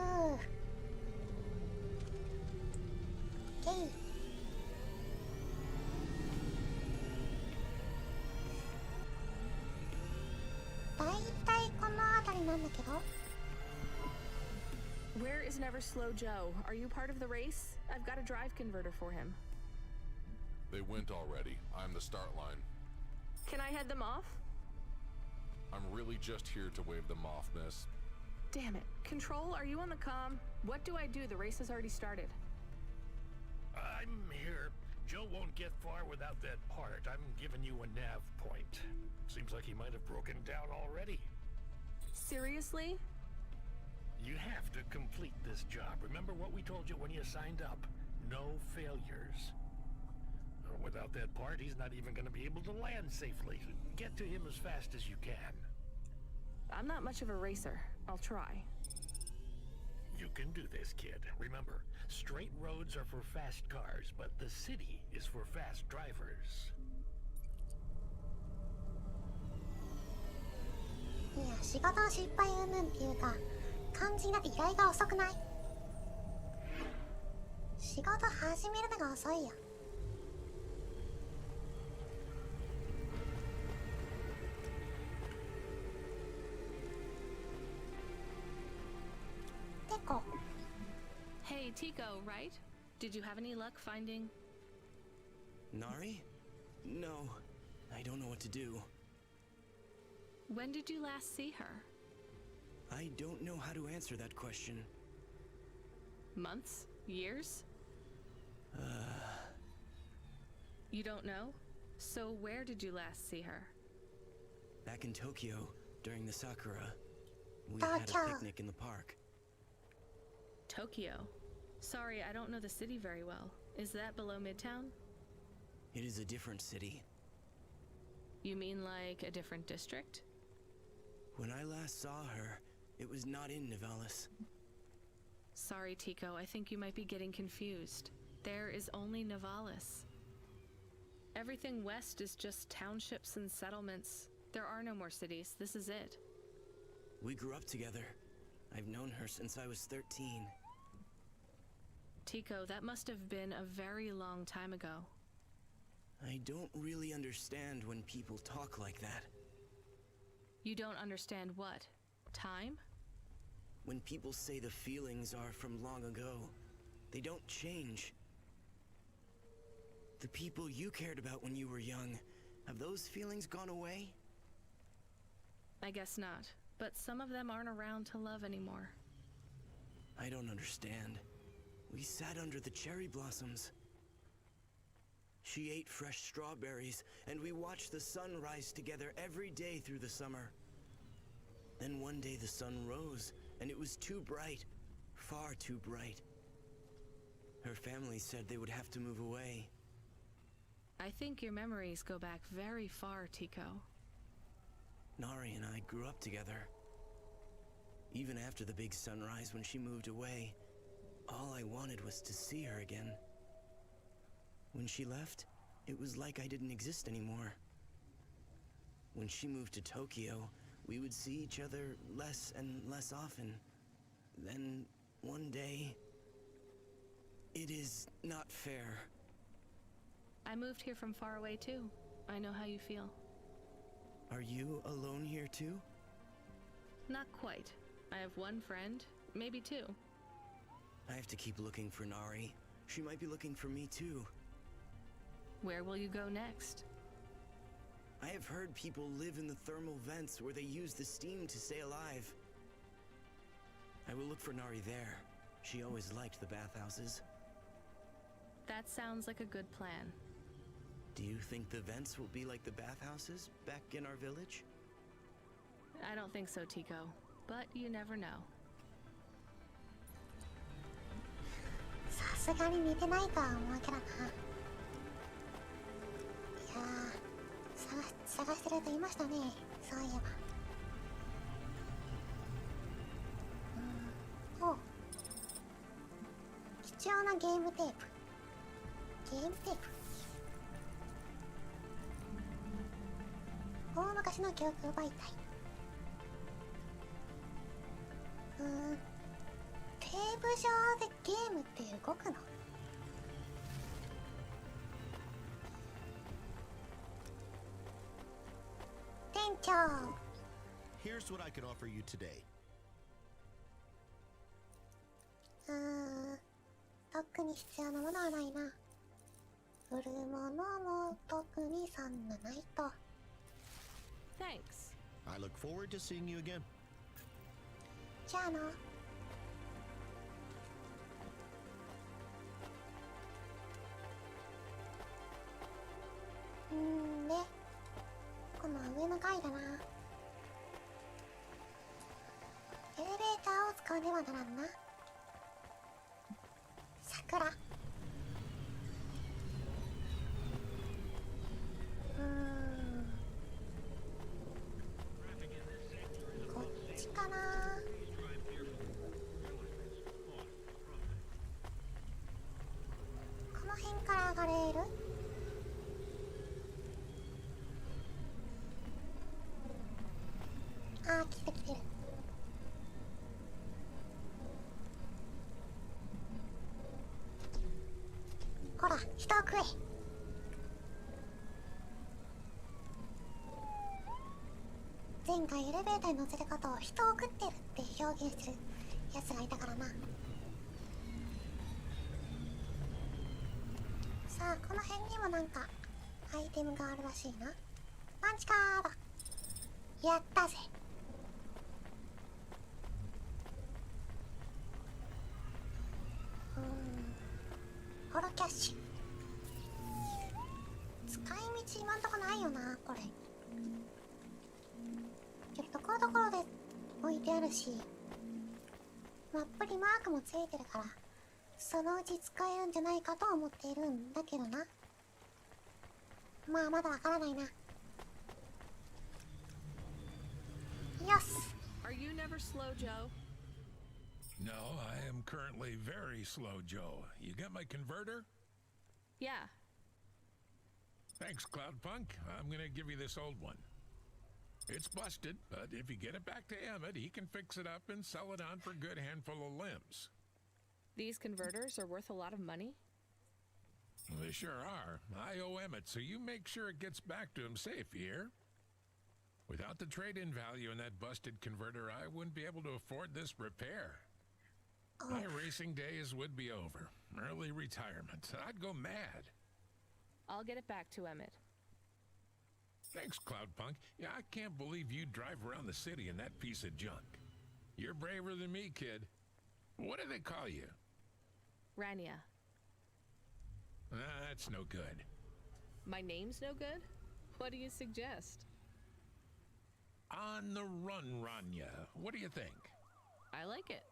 ゲイ。だいたいこの辺りなんだけど。Where is Never Slow Joe? Are you part of the race? I've got a drive converter for him. They went already. I'm the start line. Can I head them off? I'm really just here to wave them off, miss. Damn it. Control, are you on the comm? What do I do? The race has already started. I'm here. Joe won't get far without that part. I'm giving you a nav point. Seems like he might have broken down already. Seriously? You have to complete this job. Remember what we told you when you signed up? No failures. Without that part, he's not even going to be able to land safely. Get to him as fast as you can. I'm not much of a racer. I'll try. You can do this, kid. Remember, straight roads are for fast cars, but the city is for fast drivers. いや、仕事の失敗云々っていうか、肝心だって依頼が遅くない？仕事始めるのが遅いよ。てこ。Hey, Tico, right? Did you have any luck finding... Nari? No. I don't know what to do. When did you last see her? I don't know how to answer that question. Months? Years? You don't know? So where did you last see her? Back in Tokyo, during the Sakura. We had a picnic in the park. Tokyo? Sorry, I don't know the city very well. Is that below Midtown? It is a different city. You mean like a different district? When I last saw her, it was not in Nivalis. Sorry, Tico, I think you might be getting confused. There is only Nivalis. Everything west is just townships and settlements. There are no more cities. This is it. We grew up together. I've known her since I was 13. Tico, that must have been a very long time ago. I don't really understand when people talk like that. You don't understand what? Time? When people say the feelings are from long ago, they don't change. The people you cared about when you were young, have those feelings gone away? I guess not, but some of them aren't around to love anymore. I don't understand. We sat under the cherry blossoms. She ate fresh strawberries, and we watched the sun rise together every day through the summer. Then one day the sun rose, and it was too bright, far too bright. Her family said they would have to move away. I think your memories go back very far, Tico. Nari and I grew up together. Even after the big sunrise when she moved away, all I wanted was to see her again. When she left, it was like I didn't exist anymore. When she moved to Tokyo, we would see each other less and less often. Then, one day... It is not fair. I moved here from far away too. I know how you feel. Are you alone here too? Not quite. I have one friend, maybe two. I have to keep looking for Nari. She might be looking for me too. Where will you go next? I have heard people live in the thermal vents where they use the steam to stay alive. I will look for Nari there. She always liked the bathhouses. That sounds like a good plan. Do you think the vents will be like the bathhouses back in our village? I don't think so, Tico. But you never know. さすがに似てないとは思うけどな。いやー、探してると言いましたね。そういえば。お、貴重なのゲームテープ。大昔の記憶媒体。テーブ上でゲームって動くの？店長。Here's what I can offer you today. 特に必要なものはないな。売るものも特にそんなないと。Thanks. I look forward to seeing you again. じゃあな。で、この上の階だな。エレベーターを使わねばならんな。桜。こっちかな。この辺から上がれる？あー、来てる来てる。ほら、人を食え。前回エレベーターに乗せることを人を食ってるって表現するやつがいたからな。さあ、この辺にもなんかアイテムがあるらしいな。パンチカード。やったぜ。ホロキャッシュ。使い道今んとこないよな、これ。けどところどころで置いてあるし、マップにマークもついてるから、そのうち使えるんじゃないかと思っているんだけどな。まあ、まだわからないな。よし。 Are you never slow, Joe? No, I am currently very slow, Joe. You got my converter? Yeah. Thanks, Cloudpunk. I'm gonna give you this old one. It's busted, but if you get it back to Emmett, he can fix it up and sell it on for a good handful of limbs. These converters are worth a lot of money? They sure are. I owe Emmett, so you make sure it gets back to him safe, you hear? Without the trade-in value in that busted converter, I wouldn't be able to afford this repair. My racing days would be over. Early retirement. I'd go mad. I'll get it back to Emmett. Thanks, Cloudpunk. Yeah, I can't believe you drive around the city in that piece of junk. You're braver than me, kid. What do they call you? Rania. That's no good. My name's no good? What do you suggest? On the run, Rania. What do you think? I like it.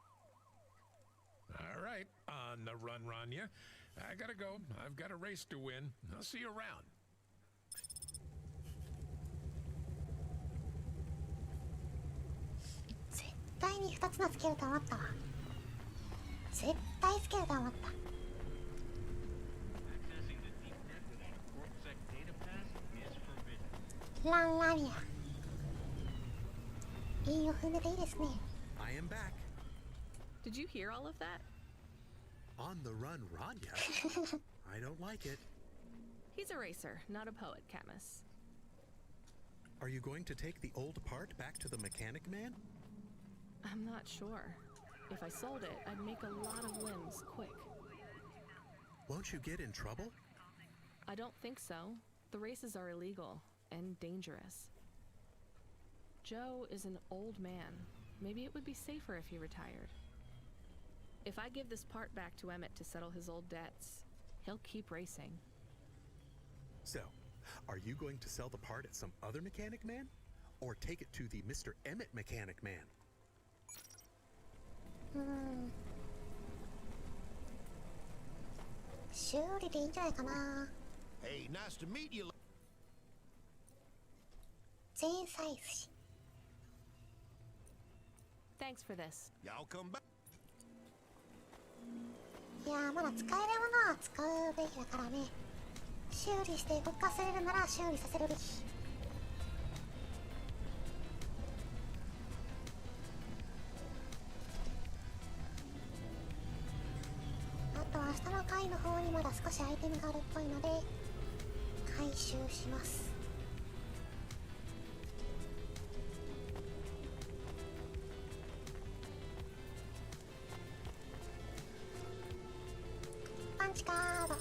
All right, on the run, Rania. I gotta go. I've got a race to win. I'll see you around. 絶対に2つのつけると思ったわ。絶対つけると思った。ランラニア。いいお船でいいですね。I am back. Did you hear all of that? On the run, Rania? I don't like it. He's a racer, not a poet, Camus. Are you going to take the old part back to the mechanic man? I'm not sure. If I sold it, I'd make a lot of limbs quick. Won't you get in trouble? I don't think so. The races are illegal and dangerous. Joe is an old man. Maybe it would be safer if he retired. If I give this part back to Emmett to settle his old debts, he'll keep racing. So, are you going to sell the part at some other mechanic man? Or take it to the Mr. Emmett mechanic man? 修理でいいんじゃないかな。 Hey, nice to meet you. 前菜寿司。Thanks for this. Y'all come back. いやー、まだ使えるものは使うべきだからね。修理して動かせれるなら修理させるべき。あとは下の階の方にまだ少しアイテムがあるっぽいので回収します。パンチカード。は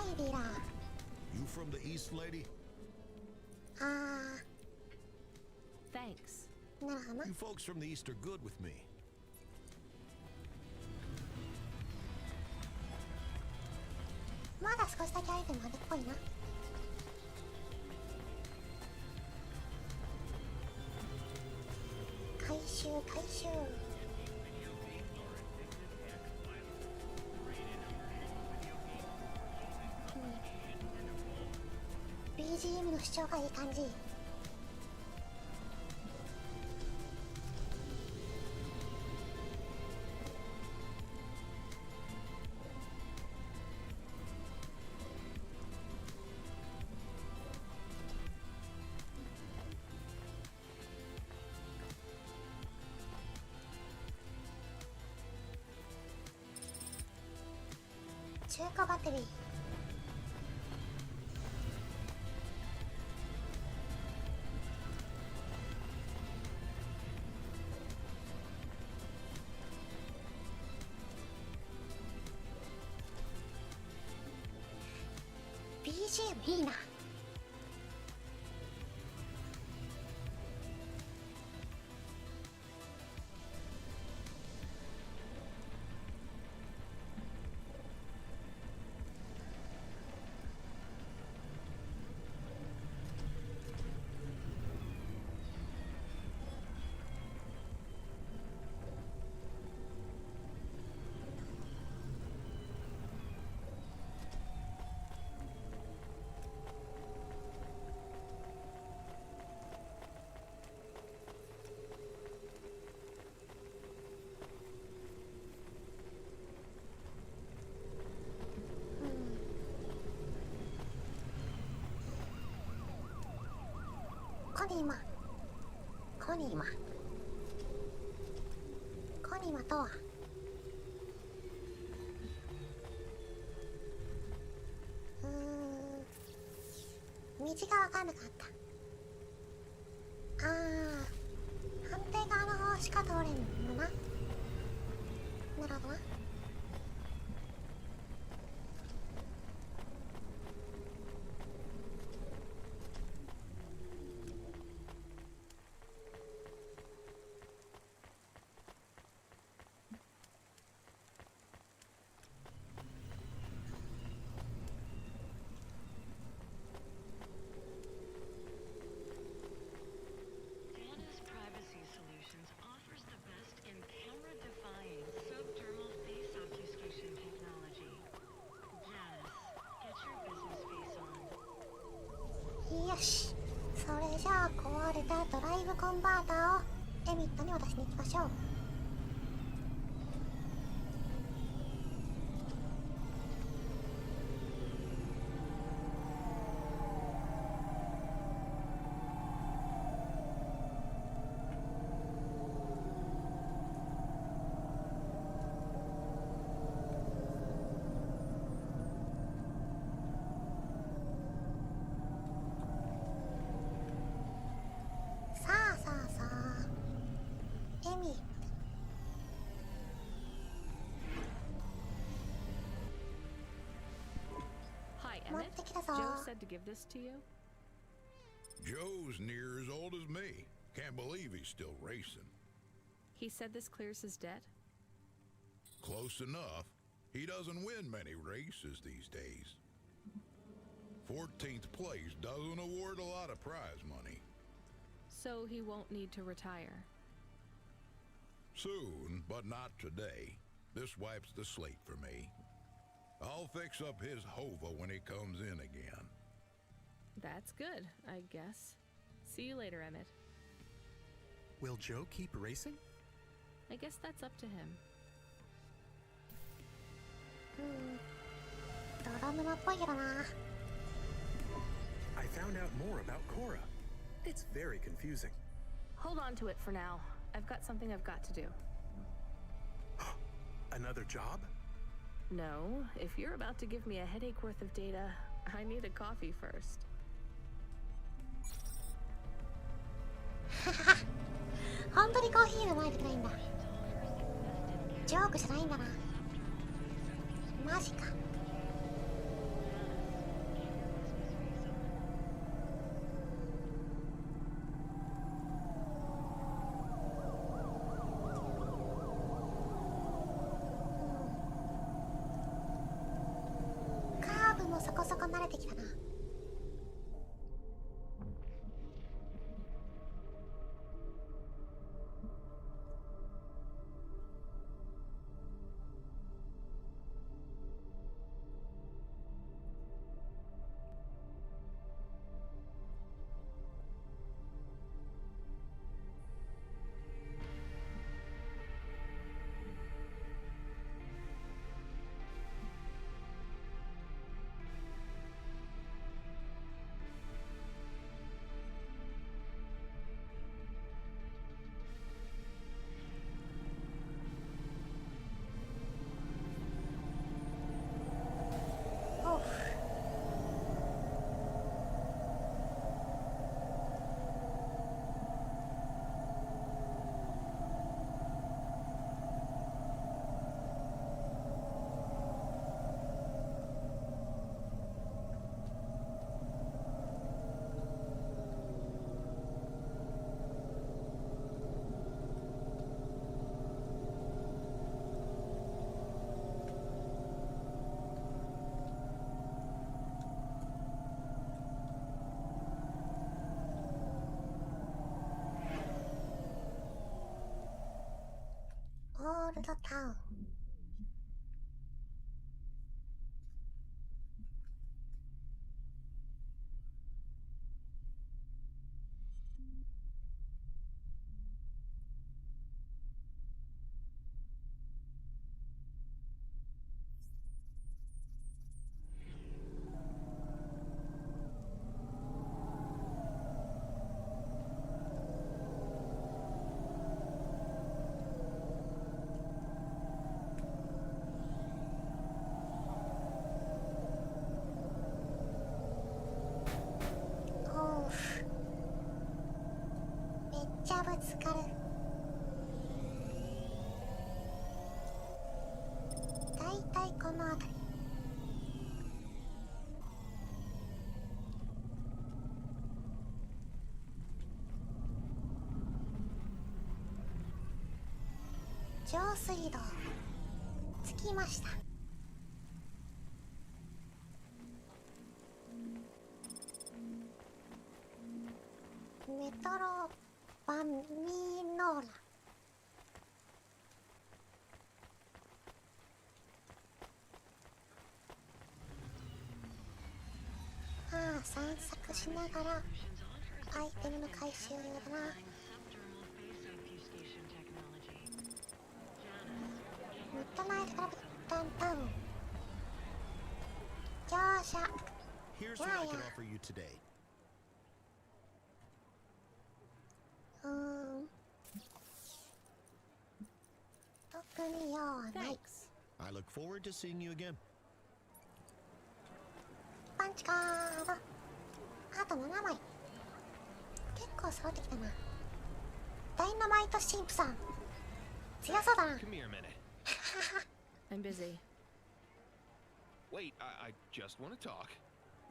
い、ディーラー。 You from the East, lady? Thanks. なるほどな。 You folks from the East are good with me. まだ少しだけアイテムあるっぽいな。回収回収。BGM の主張がいい感じ。中古バッテリー。BGM いいな。コニマコニマコニマとは道が分かんなかった。反対側の方しか通れんのな。なるほどな。よし、それじゃあ壊れたドライブコンバーターをエミットに渡しに行きましょう。Joe said to give this to you? Joe's near as old as me. Can't believe he's still racing. He said this clears his debt? Close enough. He doesn't win many races these days. 14th place doesn't award a lot of prize money. So he won't need to retire? Soon, but not today. This wipes the slate for me. I'll fix up his hova when he comes in again. That's good, I guess. See you later, Emmett. Will Joe keep racing? I guess that's up to him. 泥沼っぽいけどな。I found out more about Cora. It's very confusing. Hold on to it for now. I've got something I've got to do. Another job? No, if you're about to give me a headache worth of data, I need a coffee first. 本当にコーヒー飲まれてくないんだ。ジョークじゃないんだな。マジか。カーブもそこそこ慣れてきたな。オールドタウン。めっちゃぶつかる。だいたいこの辺り。上水道着きました。メトロバミノーラ。ああ、散策しながらアイテムの回収だな。ミッドナイトクラブダウンタウン。乗車。Here's what I can offer you today. 特に用はない。I look forward to seeing you again. パンチカード。あと7枚。結構揃ってきたな。ダイナマイト神父さん。強そうだな。Come here a minute. I'm busy. Wait, I just want to talk.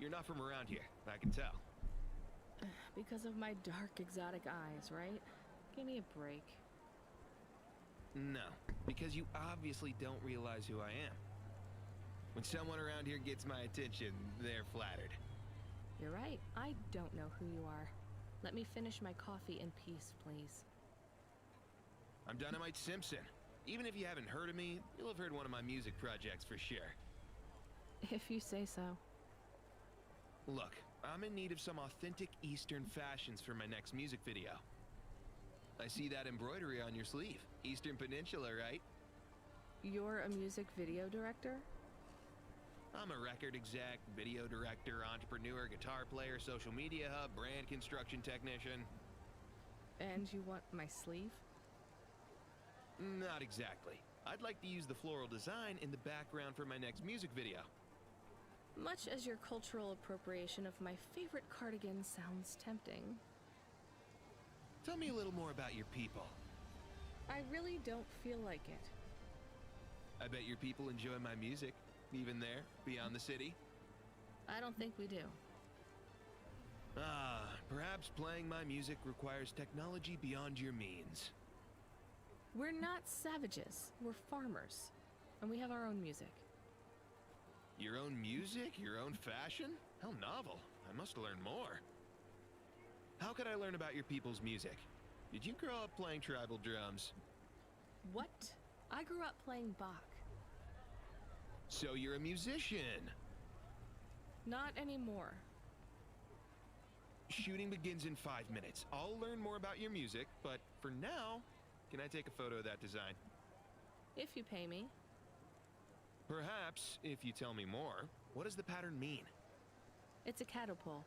You're not from around here, I can tell. Because of my dark, exotic eyes, right? Give me a break. No, because you obviously don't realize who I am. When someone around here gets my attention, they're flattered. You're right, I don't know who you are. Let me finish my coffee in peace, please. I'm Dynamite Simpson. Even if you haven't heard of me, you'll have heard one of my music projects for sure. If you say so. Look, I'm in need of some authentic Eastern fashions for my next music video. I see that embroidery on your sleeve. Eastern Peninsula, right? You're a music video director? I'm a record exec, video director, entrepreneur, guitar player, social media hub, brand construction technician. And you want my sleeve? Not exactly. I'd like to use the floral design in the background for my next music video. Much as your cultural appropriation of my favorite cardigan sounds tempting. Tell me a little more about your people. I really don't feel like it. I bet your people enjoy my music, even there, beyond the city. I don't think we do. Perhaps playing my music requires technology beyond your means. We're not savages, we're farmers, and we have our own music. Your own music? Your own fashion? How novel. I must learn more. How could I learn about your people's music? Did you grow up playing tribal drums? What? I grew up playing Bach. So you're a musician? Not anymore. Shooting begins in 5 minutes. I'll learn more about your music, but for now, can I take a photo of that design? If you pay me. Perhaps, if you tell me more, what does the pattern mean? It's a catapult.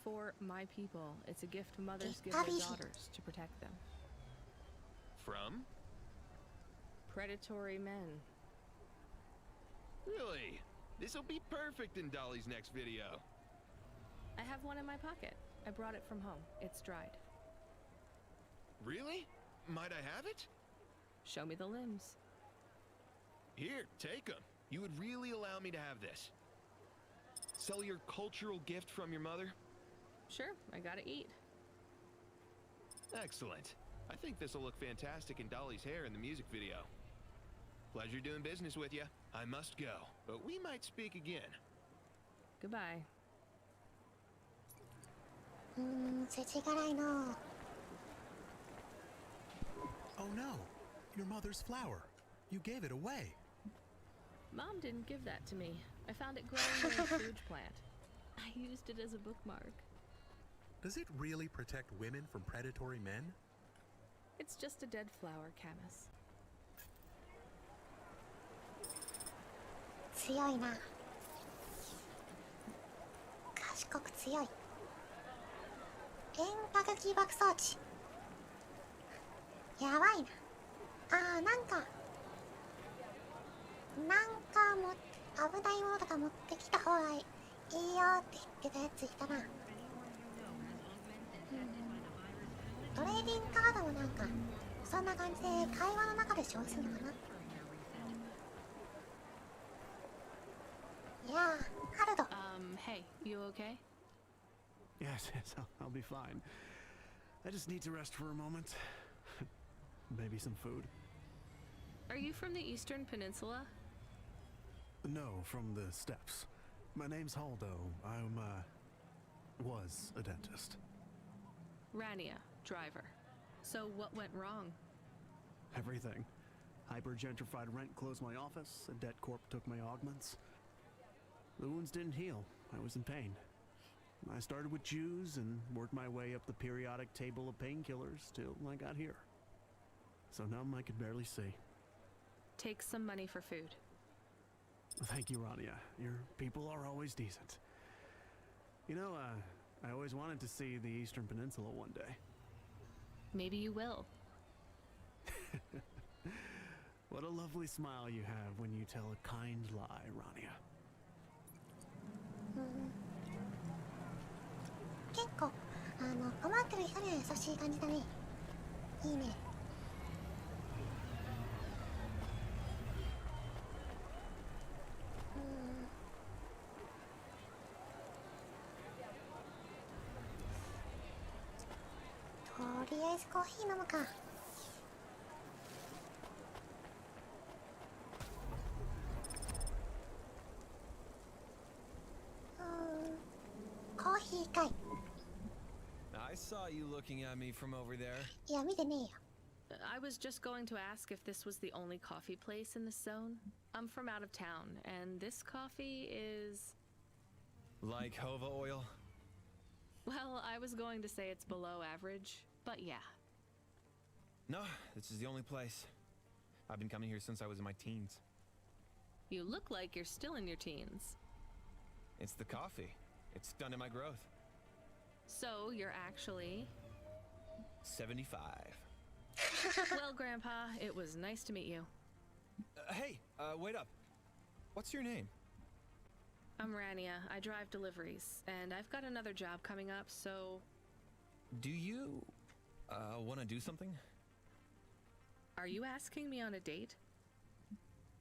For my people, it's a gift mothers give their daughters to protect them. From? Predatory men. Really? This'll be perfect in Dolly's next video. I have one in my pocket. I brought it from home. It's dried. Really? Might I have it? Show me the limbs. Here, take them. You would really allow me to have this? Sell your cultural gift from your mother? Sure, I gotta eat. Excellent. I think this will look fantastic in Dolly's hair in the music video. Pleasure doing business with you. I must go, but we might speak again. Goodbye. 世知辛いの。 Oh no! Your mother's flower. You gave it away. Mom didn't give that to me. I found it growing near a sewage plant. I used it as a bookmark. Does it really protect women from predatory men? It's just a dead flower, Camus. 強いな。賢く強い。遠隔起爆装置。やばいな。なんかも危ないものとか持ってきた方がいいよって言ってたやついたな。トレーディングカードもなんかそんな感じで会話の中で消費するのかな。いやー、ハルド。Hey, you okay? Yes, I'll be fine. I just need to rest for a moment. Maybe some food. Are you from the Eastern Peninsula? No, from the steppes. My name's Haldo. I'm, was a dentist. Rania, driver. So what went wrong? Everything. Hyper-gentrified rent closed my office, a debt corp took my augments. The wounds didn't heal. I was in pain. I started with Jews and worked my way up the periodic table of painkillers till I got here. So numb I could barely see. Take some money for food. Thank you, Rania. Your people are always decent. You know, I always wanted to see the Eastern Peninsula one day. Maybe you will. What a lovely smile you have when you tell a kind lie, Rania. 結構困ってる人には優しい感じだね。いいね。とりあえずコーヒー飲むか。コーヒーかい。I saw you looking at me from over there. いや、見てねえよ。I was just going to ask if this was the only coffee place in this zone. I'm from out of town, and this coffee is... Like Hova oil? Well, I was going to say it's below average, but yeah. No, this is the only place. I've been coming here since I was in my teens. You look like you're still in your teens. It's the coffee. It's stunted my growth. So you're actually 75. Well, Grandpa, it was nice to meet you. Hey, wait up. What's your name? I'm Rania. I drive deliveries, and I've got another job coming up, so... Do you, want to do something? Are you asking me on a date?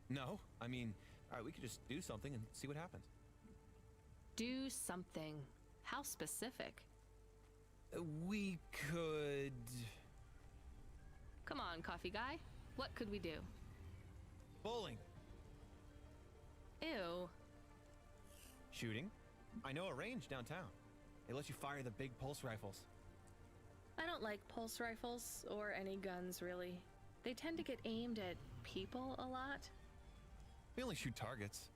No, I mean, alright, we could just do something and see what happens. Do something. How specific? We could... Come on, coffee guy. What could we do? Bowling. Ew. Shooting. I know a range downtown. They let you fire the big pulse rifles. I don't like pulse rifles, or any guns, really. They tend to get aimed at people a lot. We only shoot targets.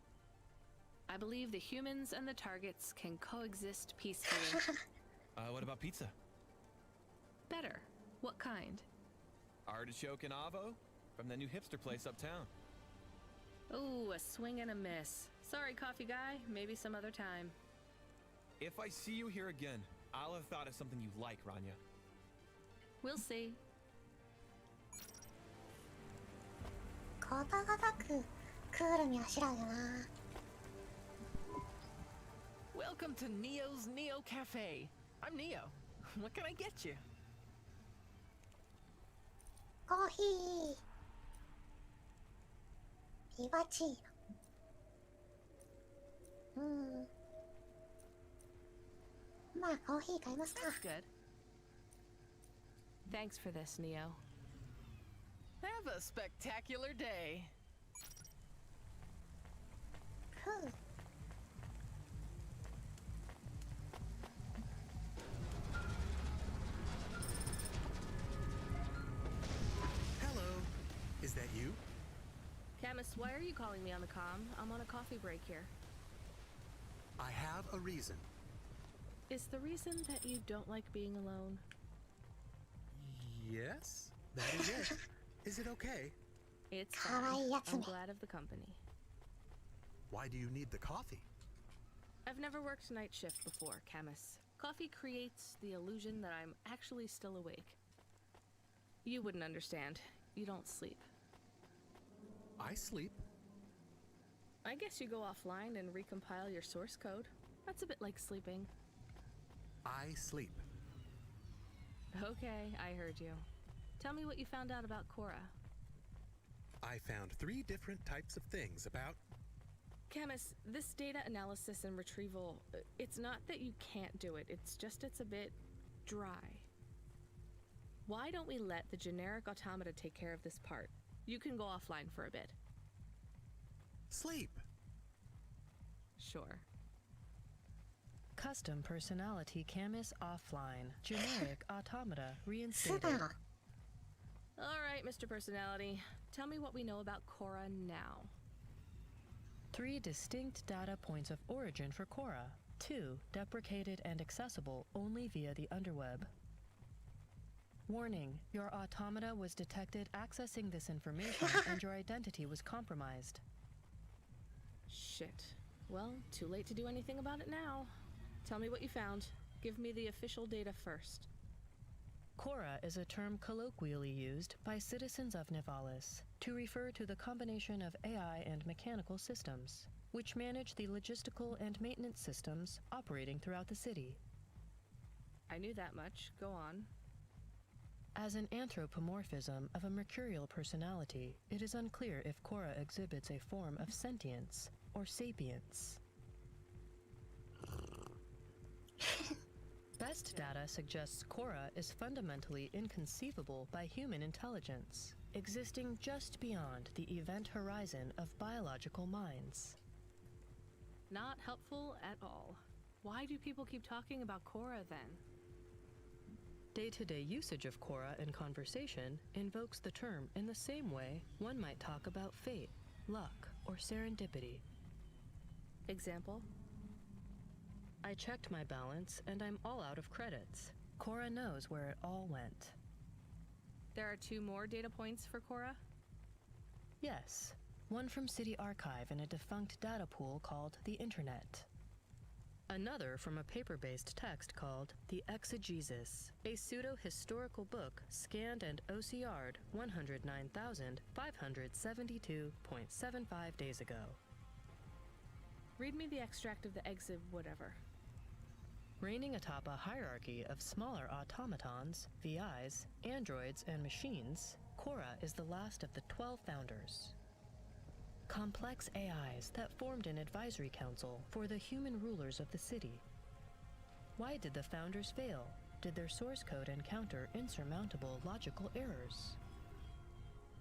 I believe the humans and the targets can coexist peacefully. What about pizza? Better. What kind? Artichoke and avo from the new hipster place uptown. Ooh, a swing and a miss. Sorry, coffee guy. Maybe some other time. If I see you here again, I'll have thought of something you like, Rania. We'll see. ことごとくクールにあしらうよな。Welcome to Neo's Neo Cafe. I'm Neo. What can I get you? コーヒー。ビバチーノ。まあコーヒー買いますか。That's good. Thanks for this, Neo. Have a spectacular day. Cool. Hello. Is that you? Camus, why are you calling me on the comm? I'm on a coffee break here. I have a reason. Is the reason that you don't like being alone? Yes, that is it. Is it okay? It's fine. I'm glad of the company. Why do you need the coffee? I've never worked night shift before, Camus. Coffee creates the illusion that I'm actually still awake. You wouldn't understand. You don't sleep. I sleep. I guess you go offline and recompile your source code. That's a bit like sleeping. I sleep. Okay, I heard you. Tell me what you found out about Cora. I found 3 different types of things about... Camus, this data analysis and retrieval, it's not that you can't do it, it's just it's a bit dry. Why don't we let the generic automata take care of this part? You can go offline for a bit. Sleep. Sure. Custom personality Camus offline. Generic automata reinstated. Alright, Mr. Personality. Tell me what we know about Cora now. 3 distinct data points of origin for Cora. 2 deprecated and accessible only via the underweb. Warning, your automata was detected accessing this information and your identity was compromised. Shit. Well, too late to do anything about it now. Tell me what you found. Give me the official data first. Cora is a term colloquially used by citizens of Nivalis to refer to the combination of AI and mechanical systems, which manage the logistical and maintenance systems operating throughout the city. I knew that much. Go on. As an anthropomorphism of a mercurial personality, it is unclear if Cora exhibits a form of sentience or sapience. Best data suggests Cora is fundamentally inconceivable by human intelligence, existing just beyond the event horizon of biological minds. Not helpful at all. Why do people keep talking about Cora then? Day-to-day usage of Cora in conversation invokes the term in the same way one might talk about fate, luck, or serendipity. Example? I checked my balance and I'm all out of credits. Cora knows where it all went. There are 2 more data points for Cora? Yes, one from City Archive in a defunct data pool called the Internet. Another from a paper-based text called The Exegesis, a pseudo-historical book scanned and OCR'd 109,572.75 days ago. Read me the extract of the exib whatever. Reigning atop a hierarchy of smaller automatons, VIs, androids, and machines, Cora is the last of the 12 founders. Complex AIs that formed an advisory council for the human rulers of the city. Why did the founders fail? Did their source code encounter insurmountable logical errors?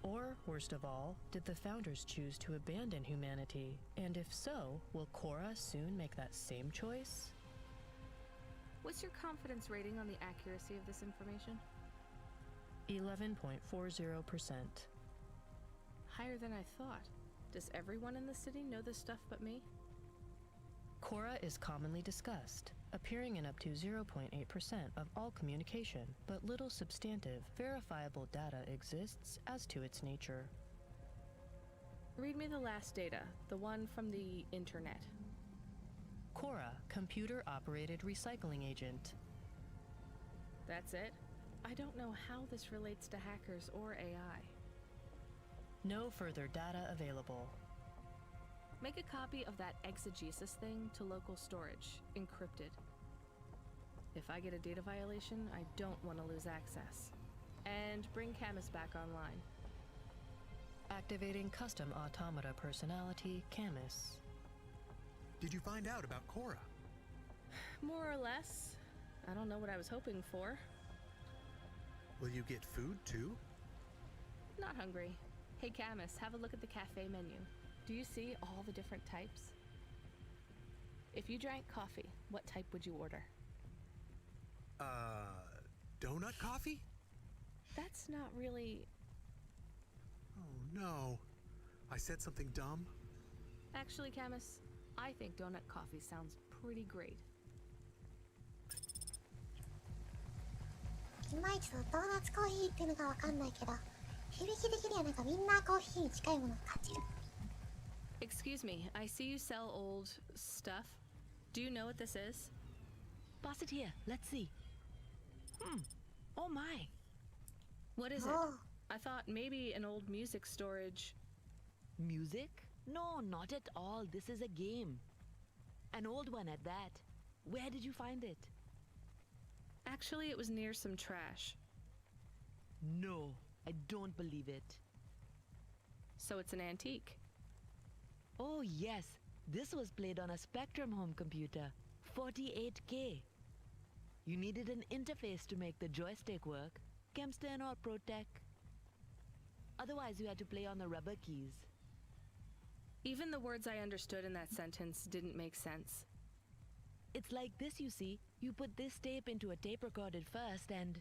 Or, worst of all, did the founders choose to abandon humanity? And if so, will Cora soon make that same choice? What's your confidence rating on the accuracy of this information? 11.40%. Higher than I thought. Does everyone in the city know this stuff but me? Cora is commonly discussed, appearing in up to 0.8% of all communication, but little substantive, verifiable data exists as to its nature. Read me the last data, the one from the Internet. Cora, computer-operated recycling agent. That's it? I don't know how this relates to hackers or AI. No further data available. Make a copy of that exegesis thing to local storage, encrypted. If I get a data violation, I don't want to lose access. And bring Camus back online. Activating custom automata personality, Camus. Did you find out about Cora? More or less. I don't know what I was hoping for. Will you get food too? Not hungry. Hey Camus, have a look at the cafe menu. Do you see all the different types? If you drank coffee, what type would you order? Donut coffee? That's not really... Oh no. I said something dumb? Actually, Camus, I think donut coffee sounds pretty great. いまいちそのドーナツコーヒーっていうのがわかんないけど、響き的にはなんかみんなコーヒーに近いものを感じる。Excuse me, I see you sell old stuff. Do you know what this is? Pass it here, let's see. Oh my. What is it? I thought maybe an old music storage. Music? No, not at all. This is a game. An old one at that. Where did you find it? Actually, it was near some trash. No, I don't believe it. So it's an antique? Oh yes, this was played on a Spectrum home computer. 48K. You needed an interface to make the joystick work. Kempston or Protec. Otherwise, you had to play on the rubber keys. Even the words I understood in that sentence didn't make sense. It's like this, you see. You put this tape into a tape recorded first and...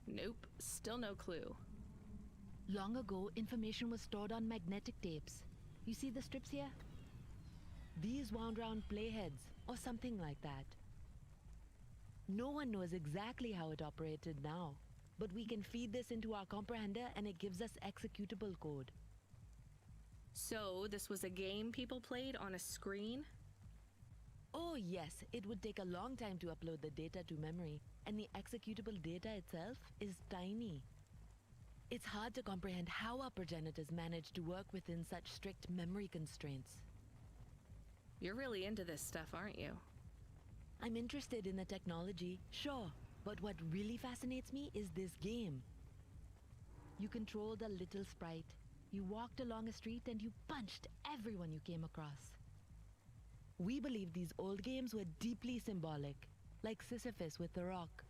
Nope, still no clue. Long ago, information was stored on magnetic tapes. You see the strips here? These wound round playheads, or something like that. No one knows exactly how it operated now, but we can feed this into our comprehender and it gives us executable code. So, this was a game people played on a screen? Oh yes, it would take a long time to upload the data to memory, and the executable data itself is tiny. It's hard to comprehend how our progenitors managed to work within such strict memory constraints. You're really into this stuff, aren't you? I'm interested in the technology, sure, but what really fascinates me is this game. You controlled a little sprite. You walked along a street and you punched everyone you came across. We believe these old games were deeply symbolic, like Sisyphus with the rock.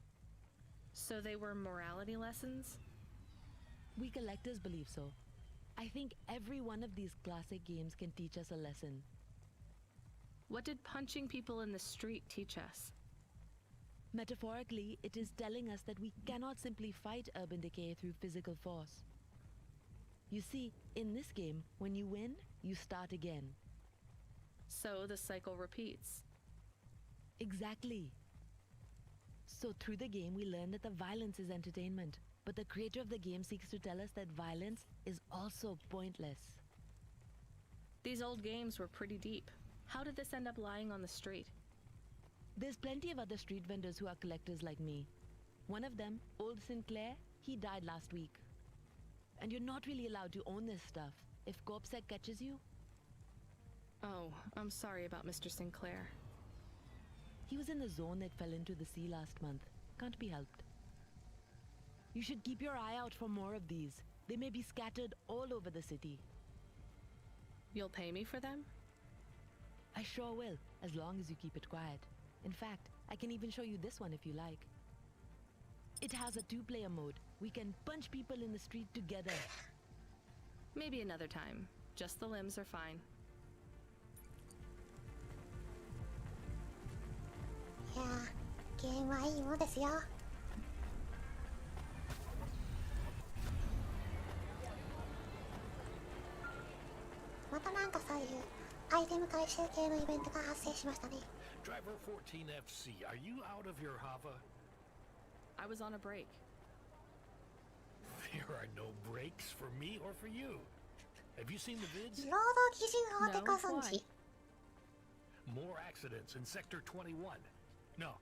So they were morality lessons? We collectors believe so. I think every one of these classic games can teach us a lesson. What did punching people in the street teach us? Metaphorically, it is telling us that we cannot simply fight urban decay through physical force. You see, in this game, when you win, you start again. So the cycle repeats. Exactly. So through the game, we learn that the violence is entertainment, but the creator of the game seeks to tell us that violence is also pointless. These old games were pretty deep. How did this end up lying on the street? There's plenty of other street vendors who are collectors like me. One of them, Old Sinclair, he died last week. And you're not really allowed to own this stuff. If CorpSec catches you... Oh, I'm sorry about Mr. Sinclair. He was in the zone that fell into the sea last month. Can't be helped. You should keep your eye out for more of these. They may be scattered all over the city. You'll pay me for them? I sure will, as long as you keep it quiet. In fact, I can even show you this one if you like. It has a 2-player mode. We can punch people in the street together. Maybe another time. Just the limbs are fine. Yeah, ゲームはいいものですよ。またなんかそういうアイテム回収系のイベントが発生しましたね。Driver 14FC, are you out of your Hava? I was on a break. There are no breaks for me or for you. Have you seen the vids? 労働基準法ってご存知？ More accidents in Sector 21. No,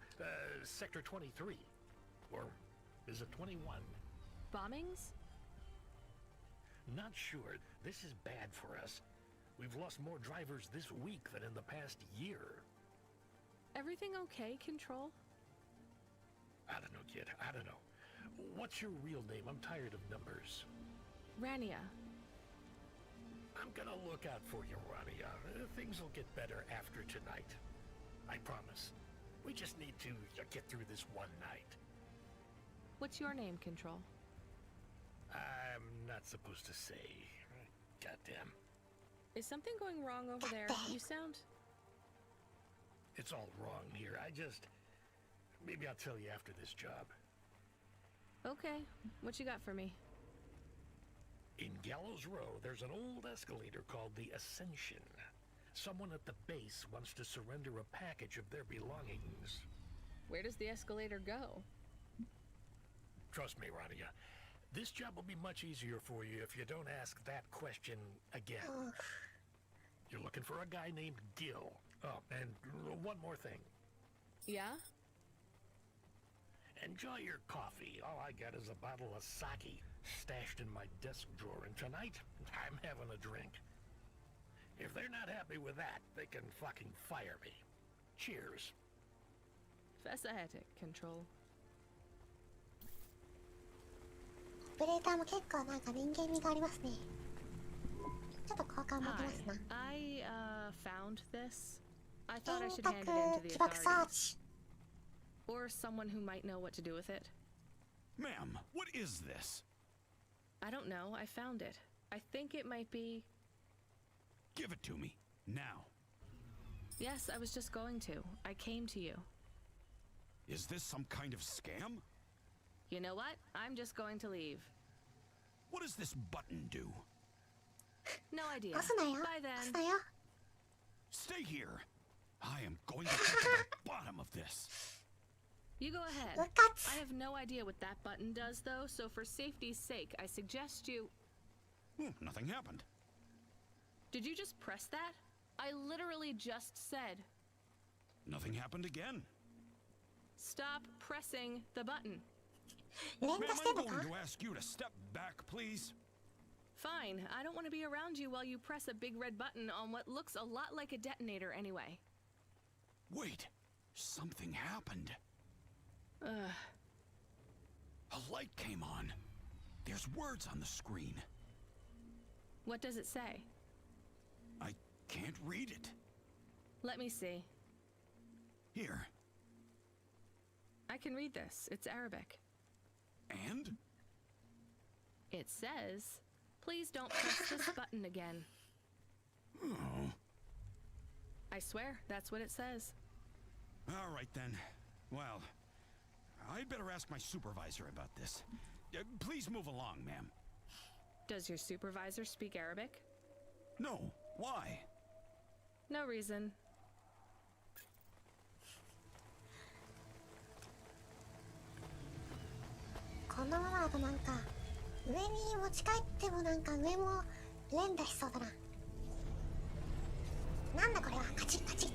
Sector 23. Or is it 21? Bombings? Not sure. This is bad for us. We've lost more drivers this week than in the past year. Everything okay, Control? I don't know, kid. I don't know. What's your real name? I'm tired of numbers. Rania. I'm gonna look out for you, Rania. Things will get better after tonight. I promise. We just need to get through this one night. What's your name, Control? I'm not supposed to say. Goddamn. Is something going wrong over there? You sound... It's all wrong here. Maybe I'll tell you after this job. Okay. What you got for me? In Gallows Row, there's an old escalator called the Ascension. Someone at the base wants to surrender a package of their belongings. Where does the escalator go? Trust me, Rania. This job will be much easier for you if you don't ask that question again. You're looking for a guy named Gil. Oh, and one more thing. Yeah? Enjoy your coffee. All I got is a bottle of sake stashed in my desk drawer, and tonight, I'm having a drink. If they're not happy with that, they can fucking fire me. Cheers. Fascinating, Control. オペレーターも結構なんか人間味がありますね。ちょっと好感持てますな。I found this. I thought I should 電 hand it 卓 in to the 起爆装 authorities. 置。 Or someone who might know what to do with it. Ma'am, what is this? I don't know. I found it. I think it might be... Give it to me, now. Yes, I was just going to. I came to you. Is this some kind of scam? You know what? I'm just going to leave. What does this button do? No idea. 押すなよ。 Bye 押す then. なよ。 Stay here. I am going to get to the bottom of this. You go ahead. Look at- I have no idea what that button does, though, so for safety's sake, I suggest you... Nothing happened. Did you just press that? I literally just said, Nothing happened again. stop pressing the button. 連 Ma'am, 打してん I'm のか going to ask you to step back, please. Fine, I don't want to be around you while you press a big red button on what looks a lot like a detonator anyway. Wait, something happened. Ugh. A light came on. There's words on the screen. What does it say? I can't read it. Let me see. Here. I can read this. It's Arabic. And? It says, please don't press this button again. Oh. I swear, that's what it says. All right then. Well, I'd better ask my supervisor about this. Please move along, ma'am. Does your supervisor speak Arabic? No. Why? No reason. ここのままだとなんか上に持ち帰ってもなんか上も連打しそうだな。なんだこれは。カチッカチッ。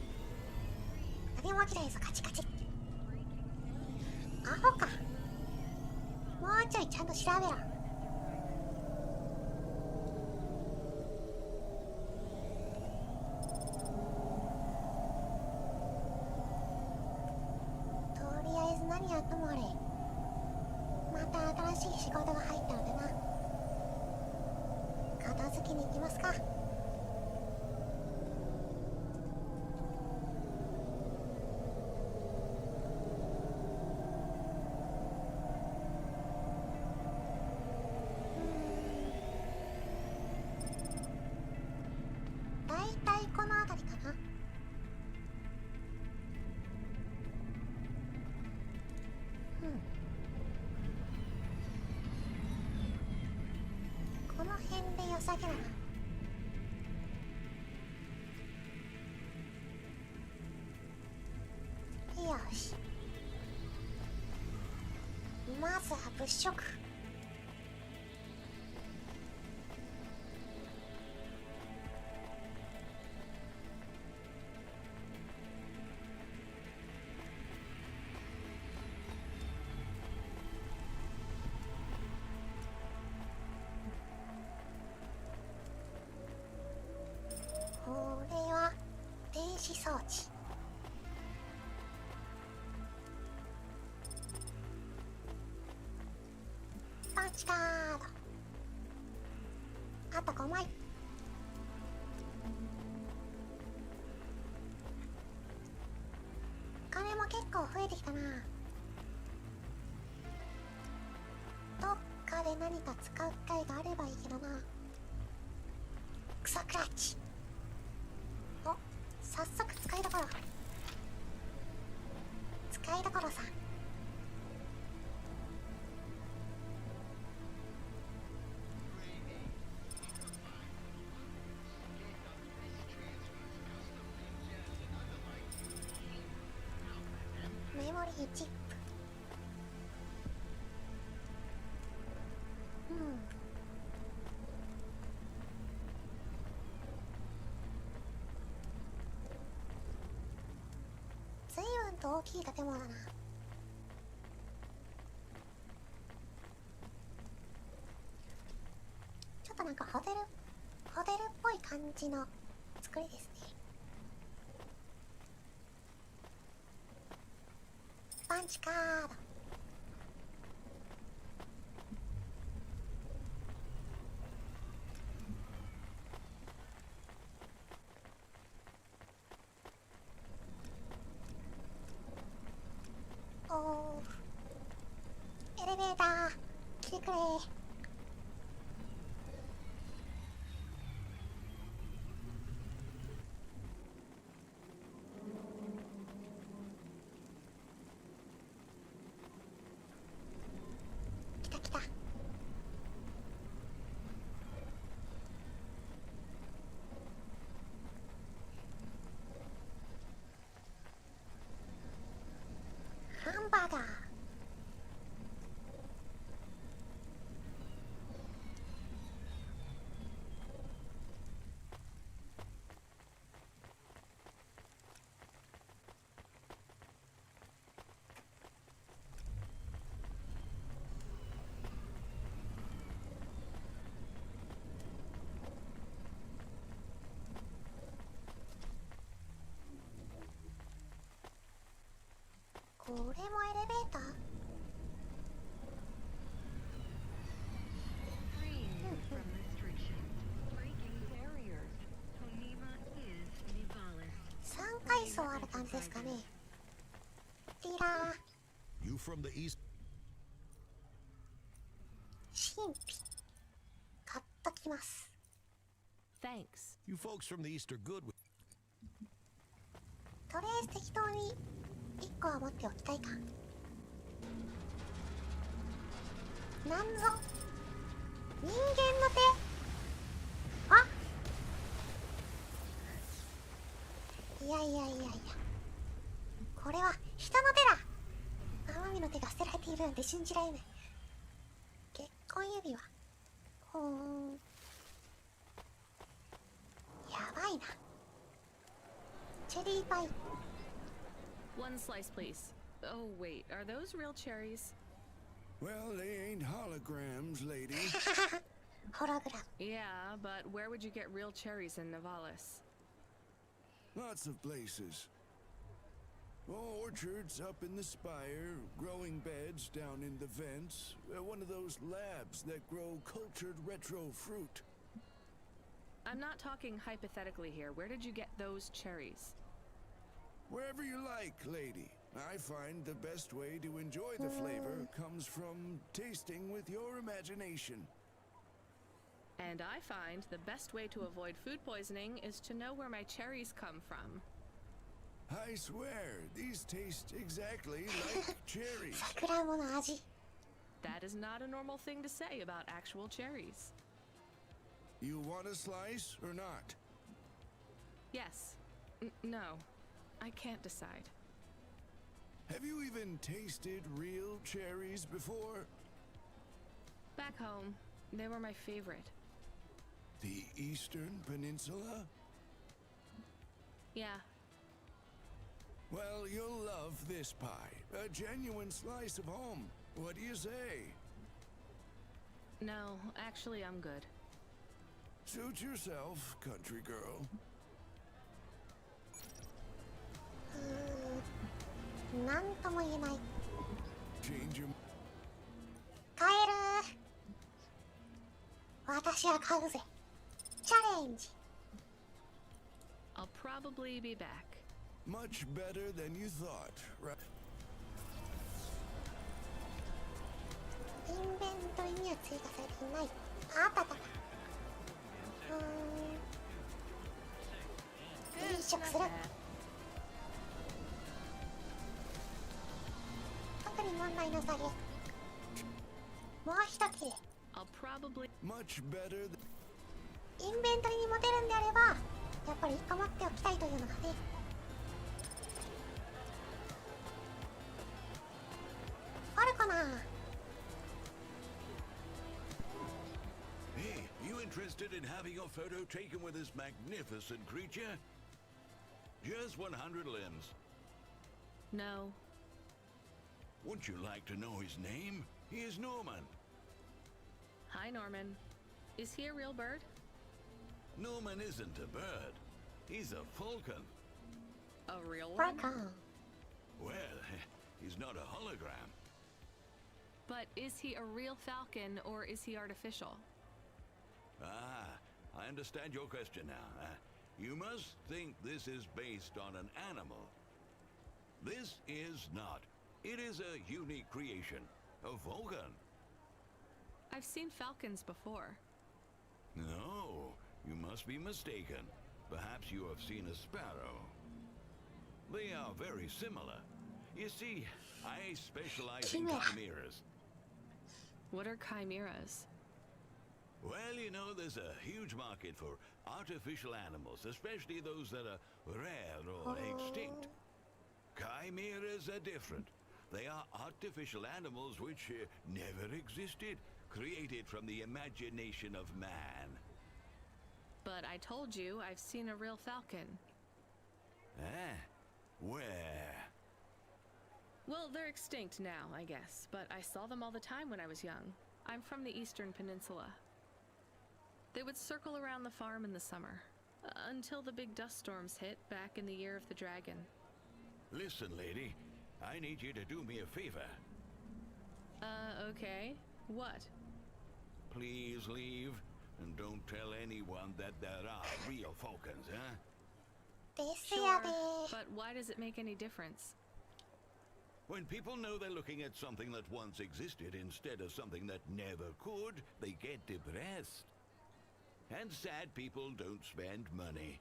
何も起きないぞ。カチカチッ。アホか。もうちょいちゃんと調べろ。とりあえず何やっともあれ、また新しい仕事が入ったのでな。片付けに行きますか。だいたいこの辺りかな。この辺で良さげだな。よし、まずは物色。これは電子装置。パンチカード。あと5枚。金も結構増えてきたな。どっかで何か使う機会があればいいけどな。クソクラッチ。お、早速使いどころ。使いどころさ。メモリーチップ。随分と大きい建物だな。ちょっとなんかホテルっぽい感じの作りですね。パンチカード。おー、エレベーター来てくれ。来た来た。ハンバーガー。これもエレベーター？3階層ある感じですかね。ティラー。 You from the east? 神秘。買っときます。Thanks. You folks from the east are good with. とりあえず適当に1個は持っておきたいか。なんぞ人間の手。あ、いやいやいやいや、これは人の手だ。天海の手が捨てられているなんて信じられない。指輪。ほーん。やばいな。チェリーパイ。One slice, please. Oh, wait, are those real cherries? Well, they ain't holograms, lady. Hologram. Yeah, but where would you get real cherries in Nivalis? Lots of places. Orchards up in the spire, growing beds down in the vents, one of those labs that grow cultured retro fruit. I'm not talking hypothetically here. Where did you get those cherries? Wherever you like, lady. I find the best way to enjoy the flavor comes from tasting with your imagination. And I find the best way to avoid food poisoning is to know where my cherries come from. I swear, these taste exactly like cherries. 桜芋の味。 That is not a normal thing to say about actual cherries. You want a slice or not? Yes. No. I can't decide. Have you even tasted real cherries before? Back home, they were my favorite. The Eastern Peninsula? Yeah. Well, you'll love this pie. A genuine slice of home. What do you say? No, actually, I'm good. Suit yourself, country girl. なんとも言えない。 Change your... 買える。私は買うぜ。チャレンジ。 I'll probably be back. Much better than you thought, right? インベントリには追加されていない。あったあった。飲食する。特に問題なさげ。もう一切れ。 I'll probably... Much better than... インベントリに持てるんであれば、やっぱり一個持っておきたいというのがね。あるかな。 Hey, you interested in having your photo taken with this magnificent creature? Just 100 limbs. No. Wouldn't you like to know his name? He is Norman. Hi, Norman. Is he a real bird? Norman isn't a bird. He's a falcon. A real one? Well, he's not a hologram. But is he a real falcon or is he artificial? Ah, I understand your question now. You must think this is based on an animal. This is not. It is a unique creation, a falcon. I've seen falcons before. No, you must be mistaken. Perhaps you have seen a sparrow. They are very similar. You see, I specialize in chimeras. What are chimeras? Well, you know, there's a huge market for artificial animals, especially those that are rare or extinct. Chimeras are different. They are artificial animals which never existed, created from the imagination of man. But I told you I've seen a real falcon. Ah, where? Well, they're extinct now, I guess, but I saw them all the time when I was young. I'm from the Eastern Peninsula. They would circle around the farm in the summer, until the big dust storms hit back in the year of the dragon. Listen, lady, I need you to do me a favor. Okay. What? Please leave, and don't tell anyone that there are real falcons, huh? Sure, but why does it make any difference? When people know they're looking at something that once existed instead of something that never could, they get depressed. And sad people don't spend money.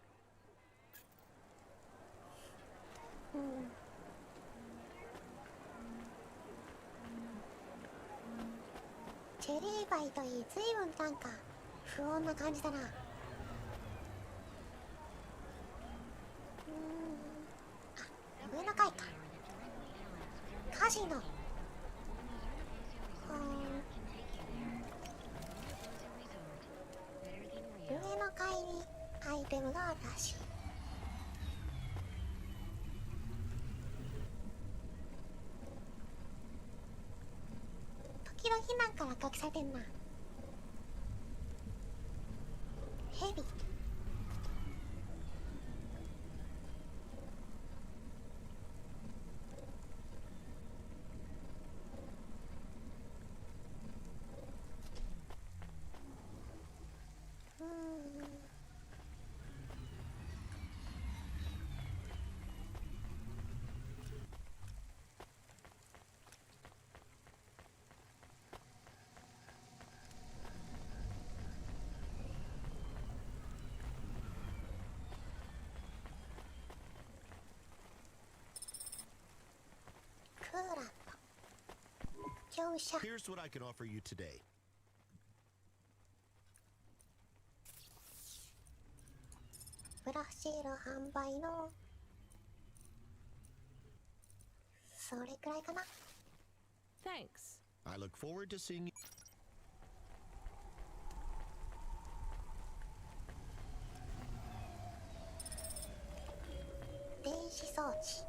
チェリーパイといい、随分なんか不穏な感じだな。あ、上の階か。カジノ。ムがあるらしい。時々なんか落書きされてんな。ヘビ。Here's what I can offer you today. ブラシール販売のそれくらいかな。 Thanks. I look forward to seeing you. 電子装置。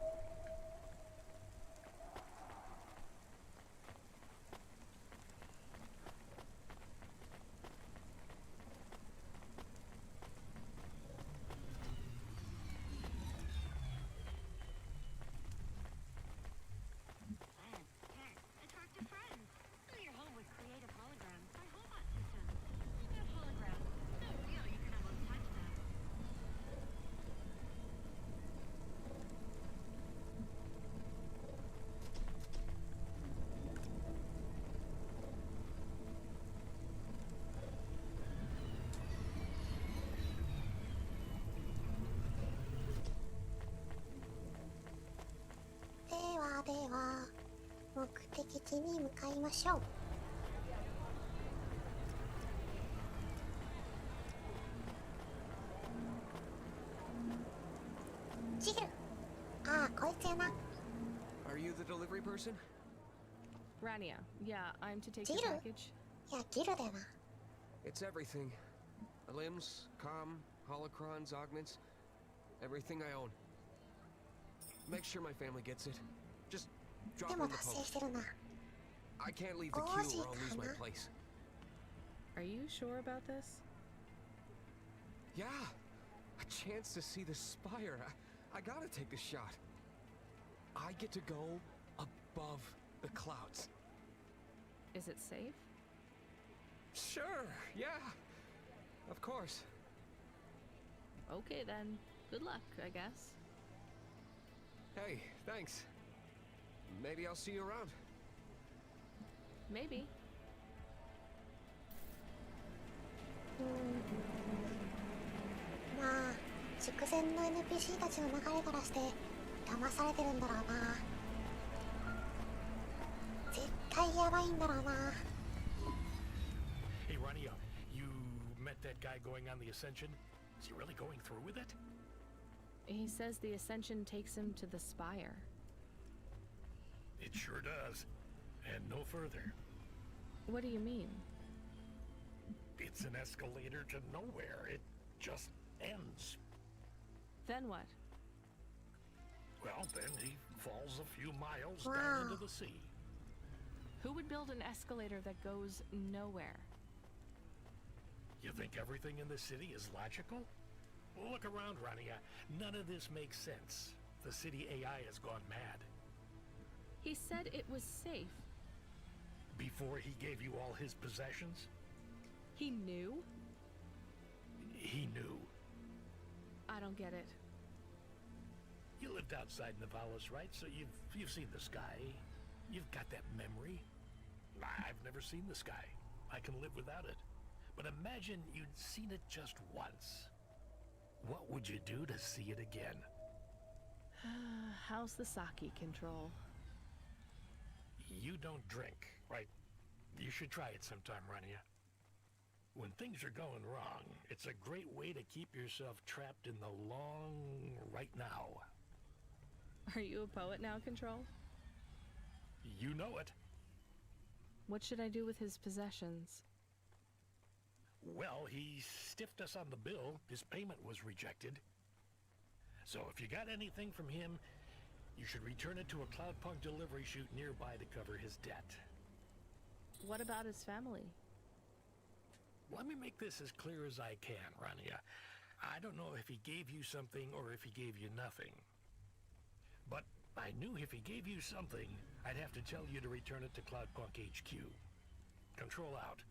では目的地に向かいましょう。ジル。ああ、こいつやな。 Are you the delivery person? Rania, yeah, I'm to take your Jiru? package. いや、ギルだよな。 It's everything. Limbs, comm, holocrons, augments, everything I own. Make sure my family gets it. Just drop で it も in the 達成 post. してるな。 I can't leave the 王 queue 子 or I'll lose か my な。 place. Are you sure about this? Yeah, a chance to see the spire. I gotta take the shot. I get to go above the clouds. Is it safe? Sure, yeah. Of course. Okay then. Good luck, I guess. Hey, thanks. Maybe I'll see you around. Maybe. まあ直前の NPC たちの流れからして騙されてるんだろうな。絶対やばいんだろうな。 Hey, Rania, you met that guy going on the Ascension? Is he really going through with it? He says the Ascension takes him to the spire. It sure does. And no further. What do you mean? It's an escalator to nowhere. It just ends. Then what? Well, then he falls a few miles Wow. down into the sea. Who would build an escalator that goes nowhere? You think everything in the city is logical? Look around, Rania. None of this makes sense. The city AI has gone mad. He said it was safe. Before he gave you all his possessions? He knew? He knew. I don't get it. You lived outside Nivalis, right? So you've seen the sky. You've got that memory. I've never seen the sky. I can live without it. But imagine you'd seen it just once. What would you do to see it again? How's the sake control? You don't drink, right? You should try it sometime, Rania. When things are going wrong, it's a great way to keep yourself trapped in the long right now. Are you a poet now, Control? You know it. What should I do with his possessions? Well, he stiffed us on the bill. His payment was rejected. So if you got anything from him, you should return it to a Cloudpunk delivery chute nearby to cover his debt. What about his family? Let me make this as clear as I can, Rania. I don't know if he gave you something or if he gave you nothing. But I knew if he gave you something, I'd have to tell you to return it to Cloudpunk HQ. Control out.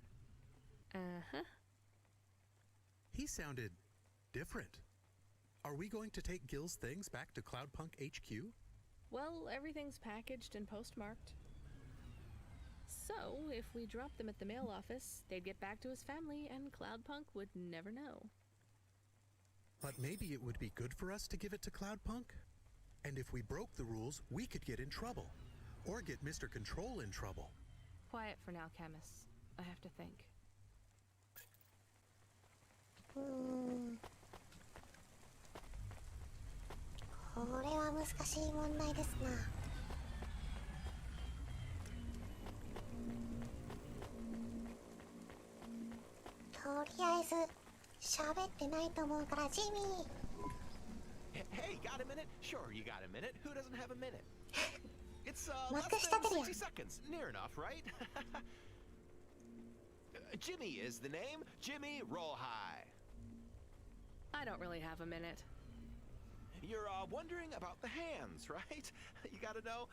Uh-huh. He sounded different. Are we going to take Gil's things back to Cloudpunk HQ? Well, everything's packaged and postmarked. So, if we dropped them at the mail office, they'd get back to his family and Cloudpunk would never know. But maybe it would be good for us to give it to Cloudpunk? And if we broke the rules, we could get in trouble. Or get Mr. Control in trouble. Quiet for now, Camus. I have to think. これは難しい問題ですな。とりあえず喋ってないと思うからジミー。 Hey, got a minute? Sure, you got a minute. Who doesn't have a minute? It's Mark less than Stadler. 60 seconds. Near enough, right? Jimmy is the name. Jimmy, roll high. I don't really have a minute. You're wondering about the hands, right? You gotta know.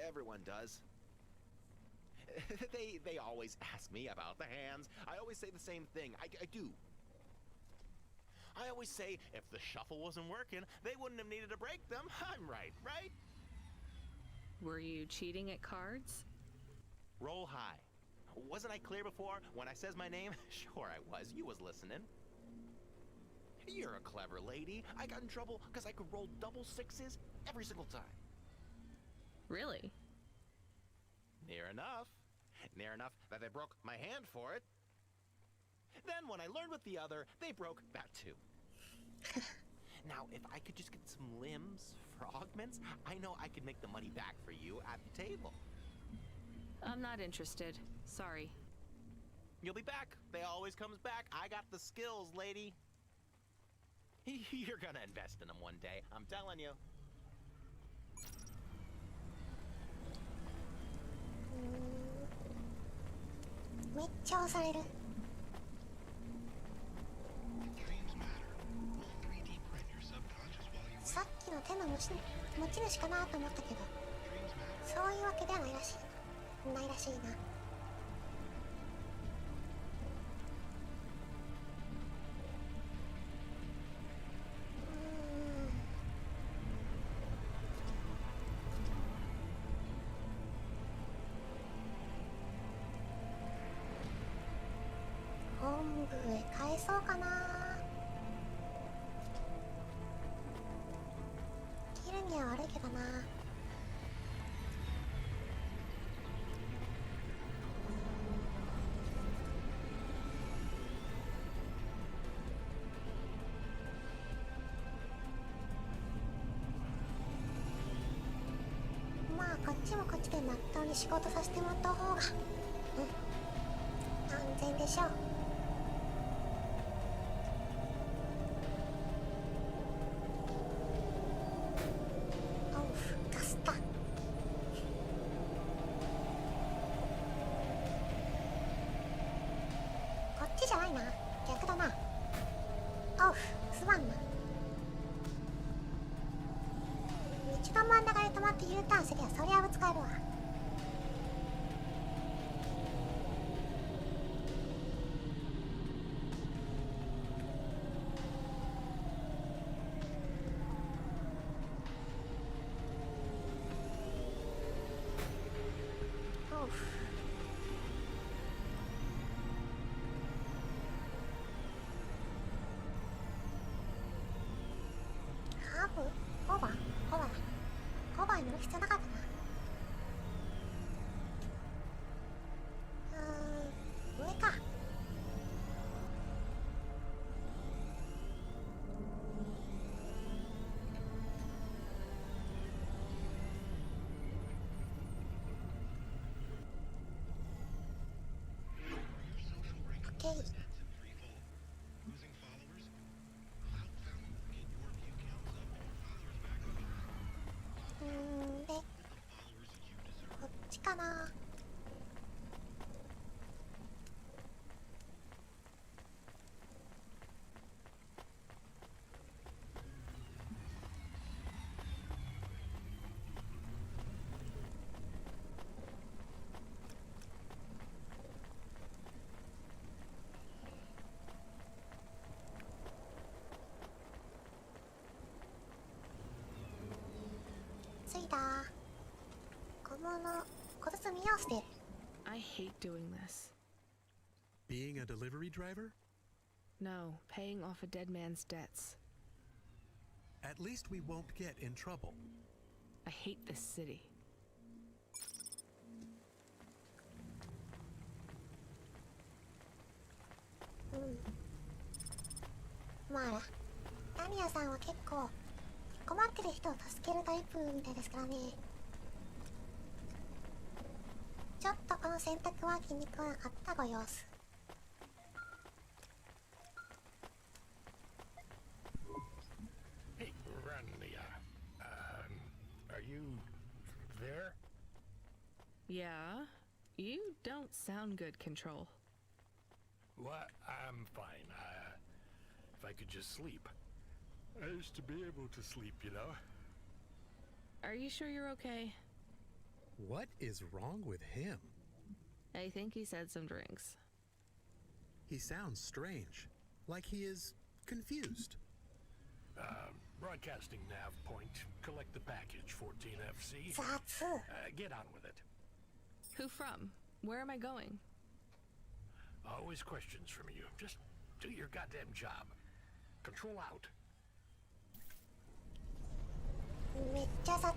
Everyone does. They always ask me about the hands. I always say the same thing. I do. I always say if the shuffle wasn't working, they wouldn't have needed to break them. I'm right, right? Were you cheating at cards? Roll high. Wasn't I clear before when I says my name? Sure I was. You was listening. You're a clever lady. I got in trouble because I could roll double sixes every single time. Really? Near enough. Near enough that they broke my hand for it. Then when I learned with the other, they broke that too. Now, if I could just get some limbs for augments, I know I could make the money back for you at the table. I'm not interested. Sorry. You'll be back. They always comes back. I got the skills, lady. You're gonna invest in them one day. I'm telling you. めっちゃ押される。さっきの手の持ち主かなと思ったけど、そういうわけではないらしいな。本部へ返そうかな。切るには悪いけどな。まあこっちもこっちでまっとうに仕事させてもらった方が安全でしょう。じゃないな、逆だな。おう、すまんな。道の真ん中で止まって U ターンすりゃそりゃぶつかるわ。おう。5番に乗る必要なかったな。上か。オッケー。かな。着いた。小物、小包みを捨てる。I hate doing this. Being a delivery driver? No, paying off a dead man's debts. At least we won't get in trouble. I hate this city. まあタミヤさんは結構困ってる人を助けるタイプみたいですからね。ちょっとこの選択は気に食わなかったご様子。Hey, Rania. Are you there? Yeah? You don't sound good, Control. What? I'm fine. If I could just sleep. I used to be able to sleep, you know? Are you sure you're okay? What is wrong with him? I think he said some drinks. He sounds strange, like he is confused. Broadcasting nav point. Collect the package, 14FC. Get on with it. Who from? Where am I going? Always questions from you. Just do your goddamn job. Control out. めっちゃ雑。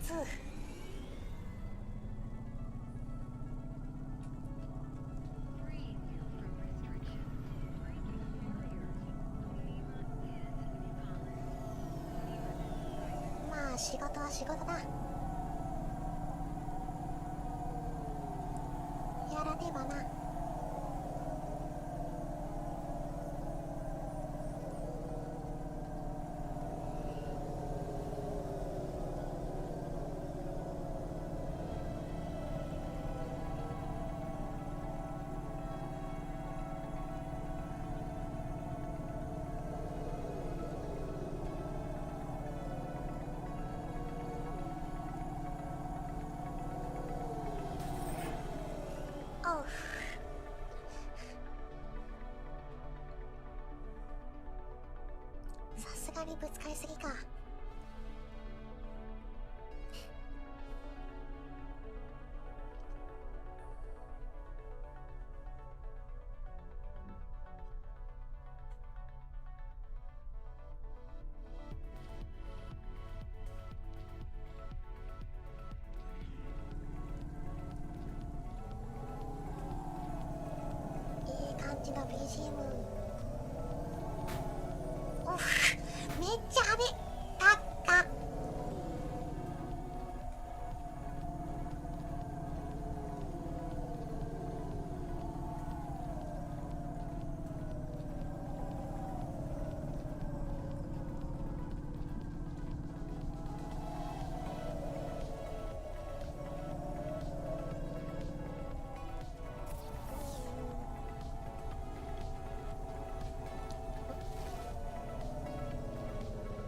まあ仕事は仕事だ。やらねばな。さすがにぶつかりすぎか。いい感じの BGM。おふ、めっちゃ派手。高っ。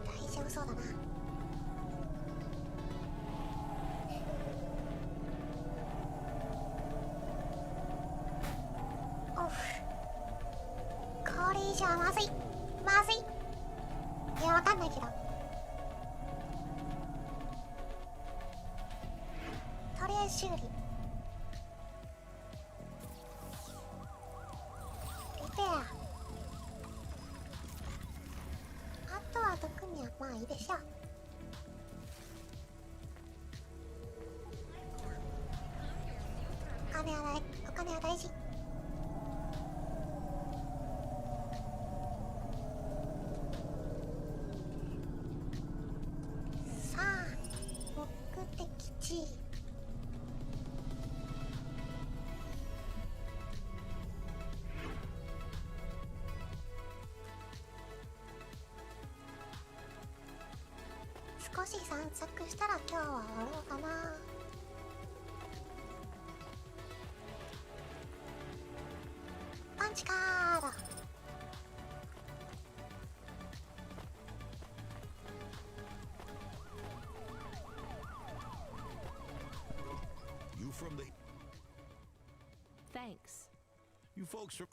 大丈夫そうだな。おふ、これ以上はまずいまずい。いや、わかんないけど、とりあえず修理。リペア。あとは特にはまあいいでしょう。お金はお金は大事。さあ、目的地。少し散策したら今日は終わろうかな。from the... Thanks. You folks are...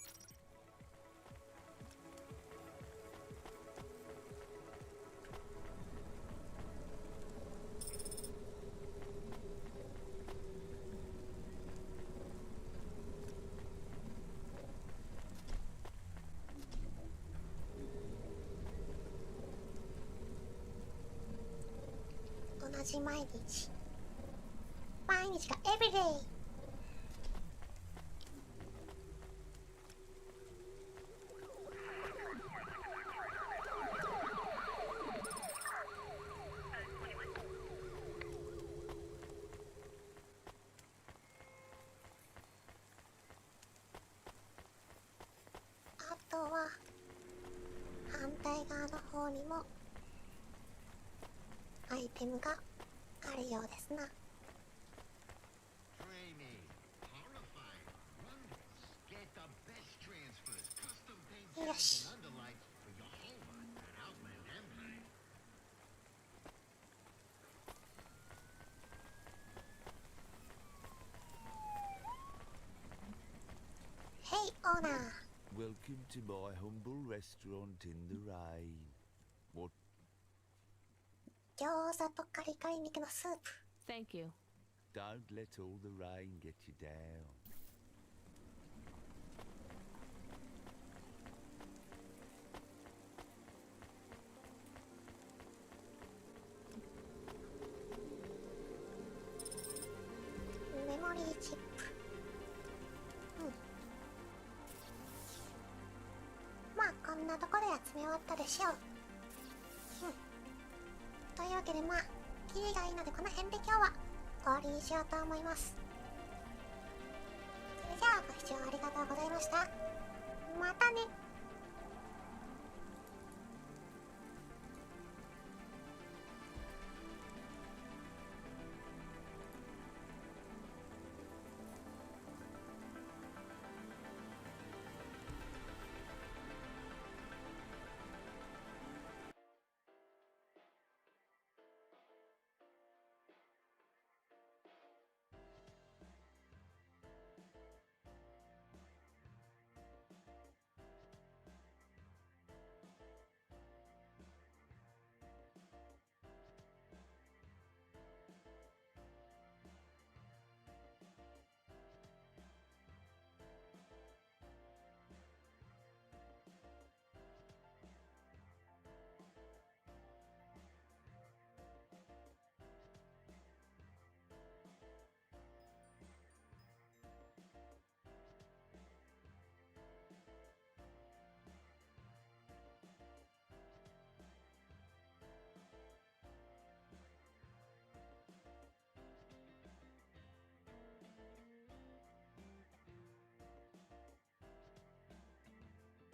同じ毎日がエブリデイ。あとは反対側の方にもアイテムがあるようですな。よし。Hey, owner. Welcome to my humble restaurant in the rain. What? 餃子とカリカリ肉のスープ。Thank you. Don't let all the rain get you down. Memory chip。まあこんなとこで集め終わったでしょう。というわけでまあキリがいいのでこの辺で今日は終わりにしようと思います。それじゃあご視聴ありがとうございました。またね。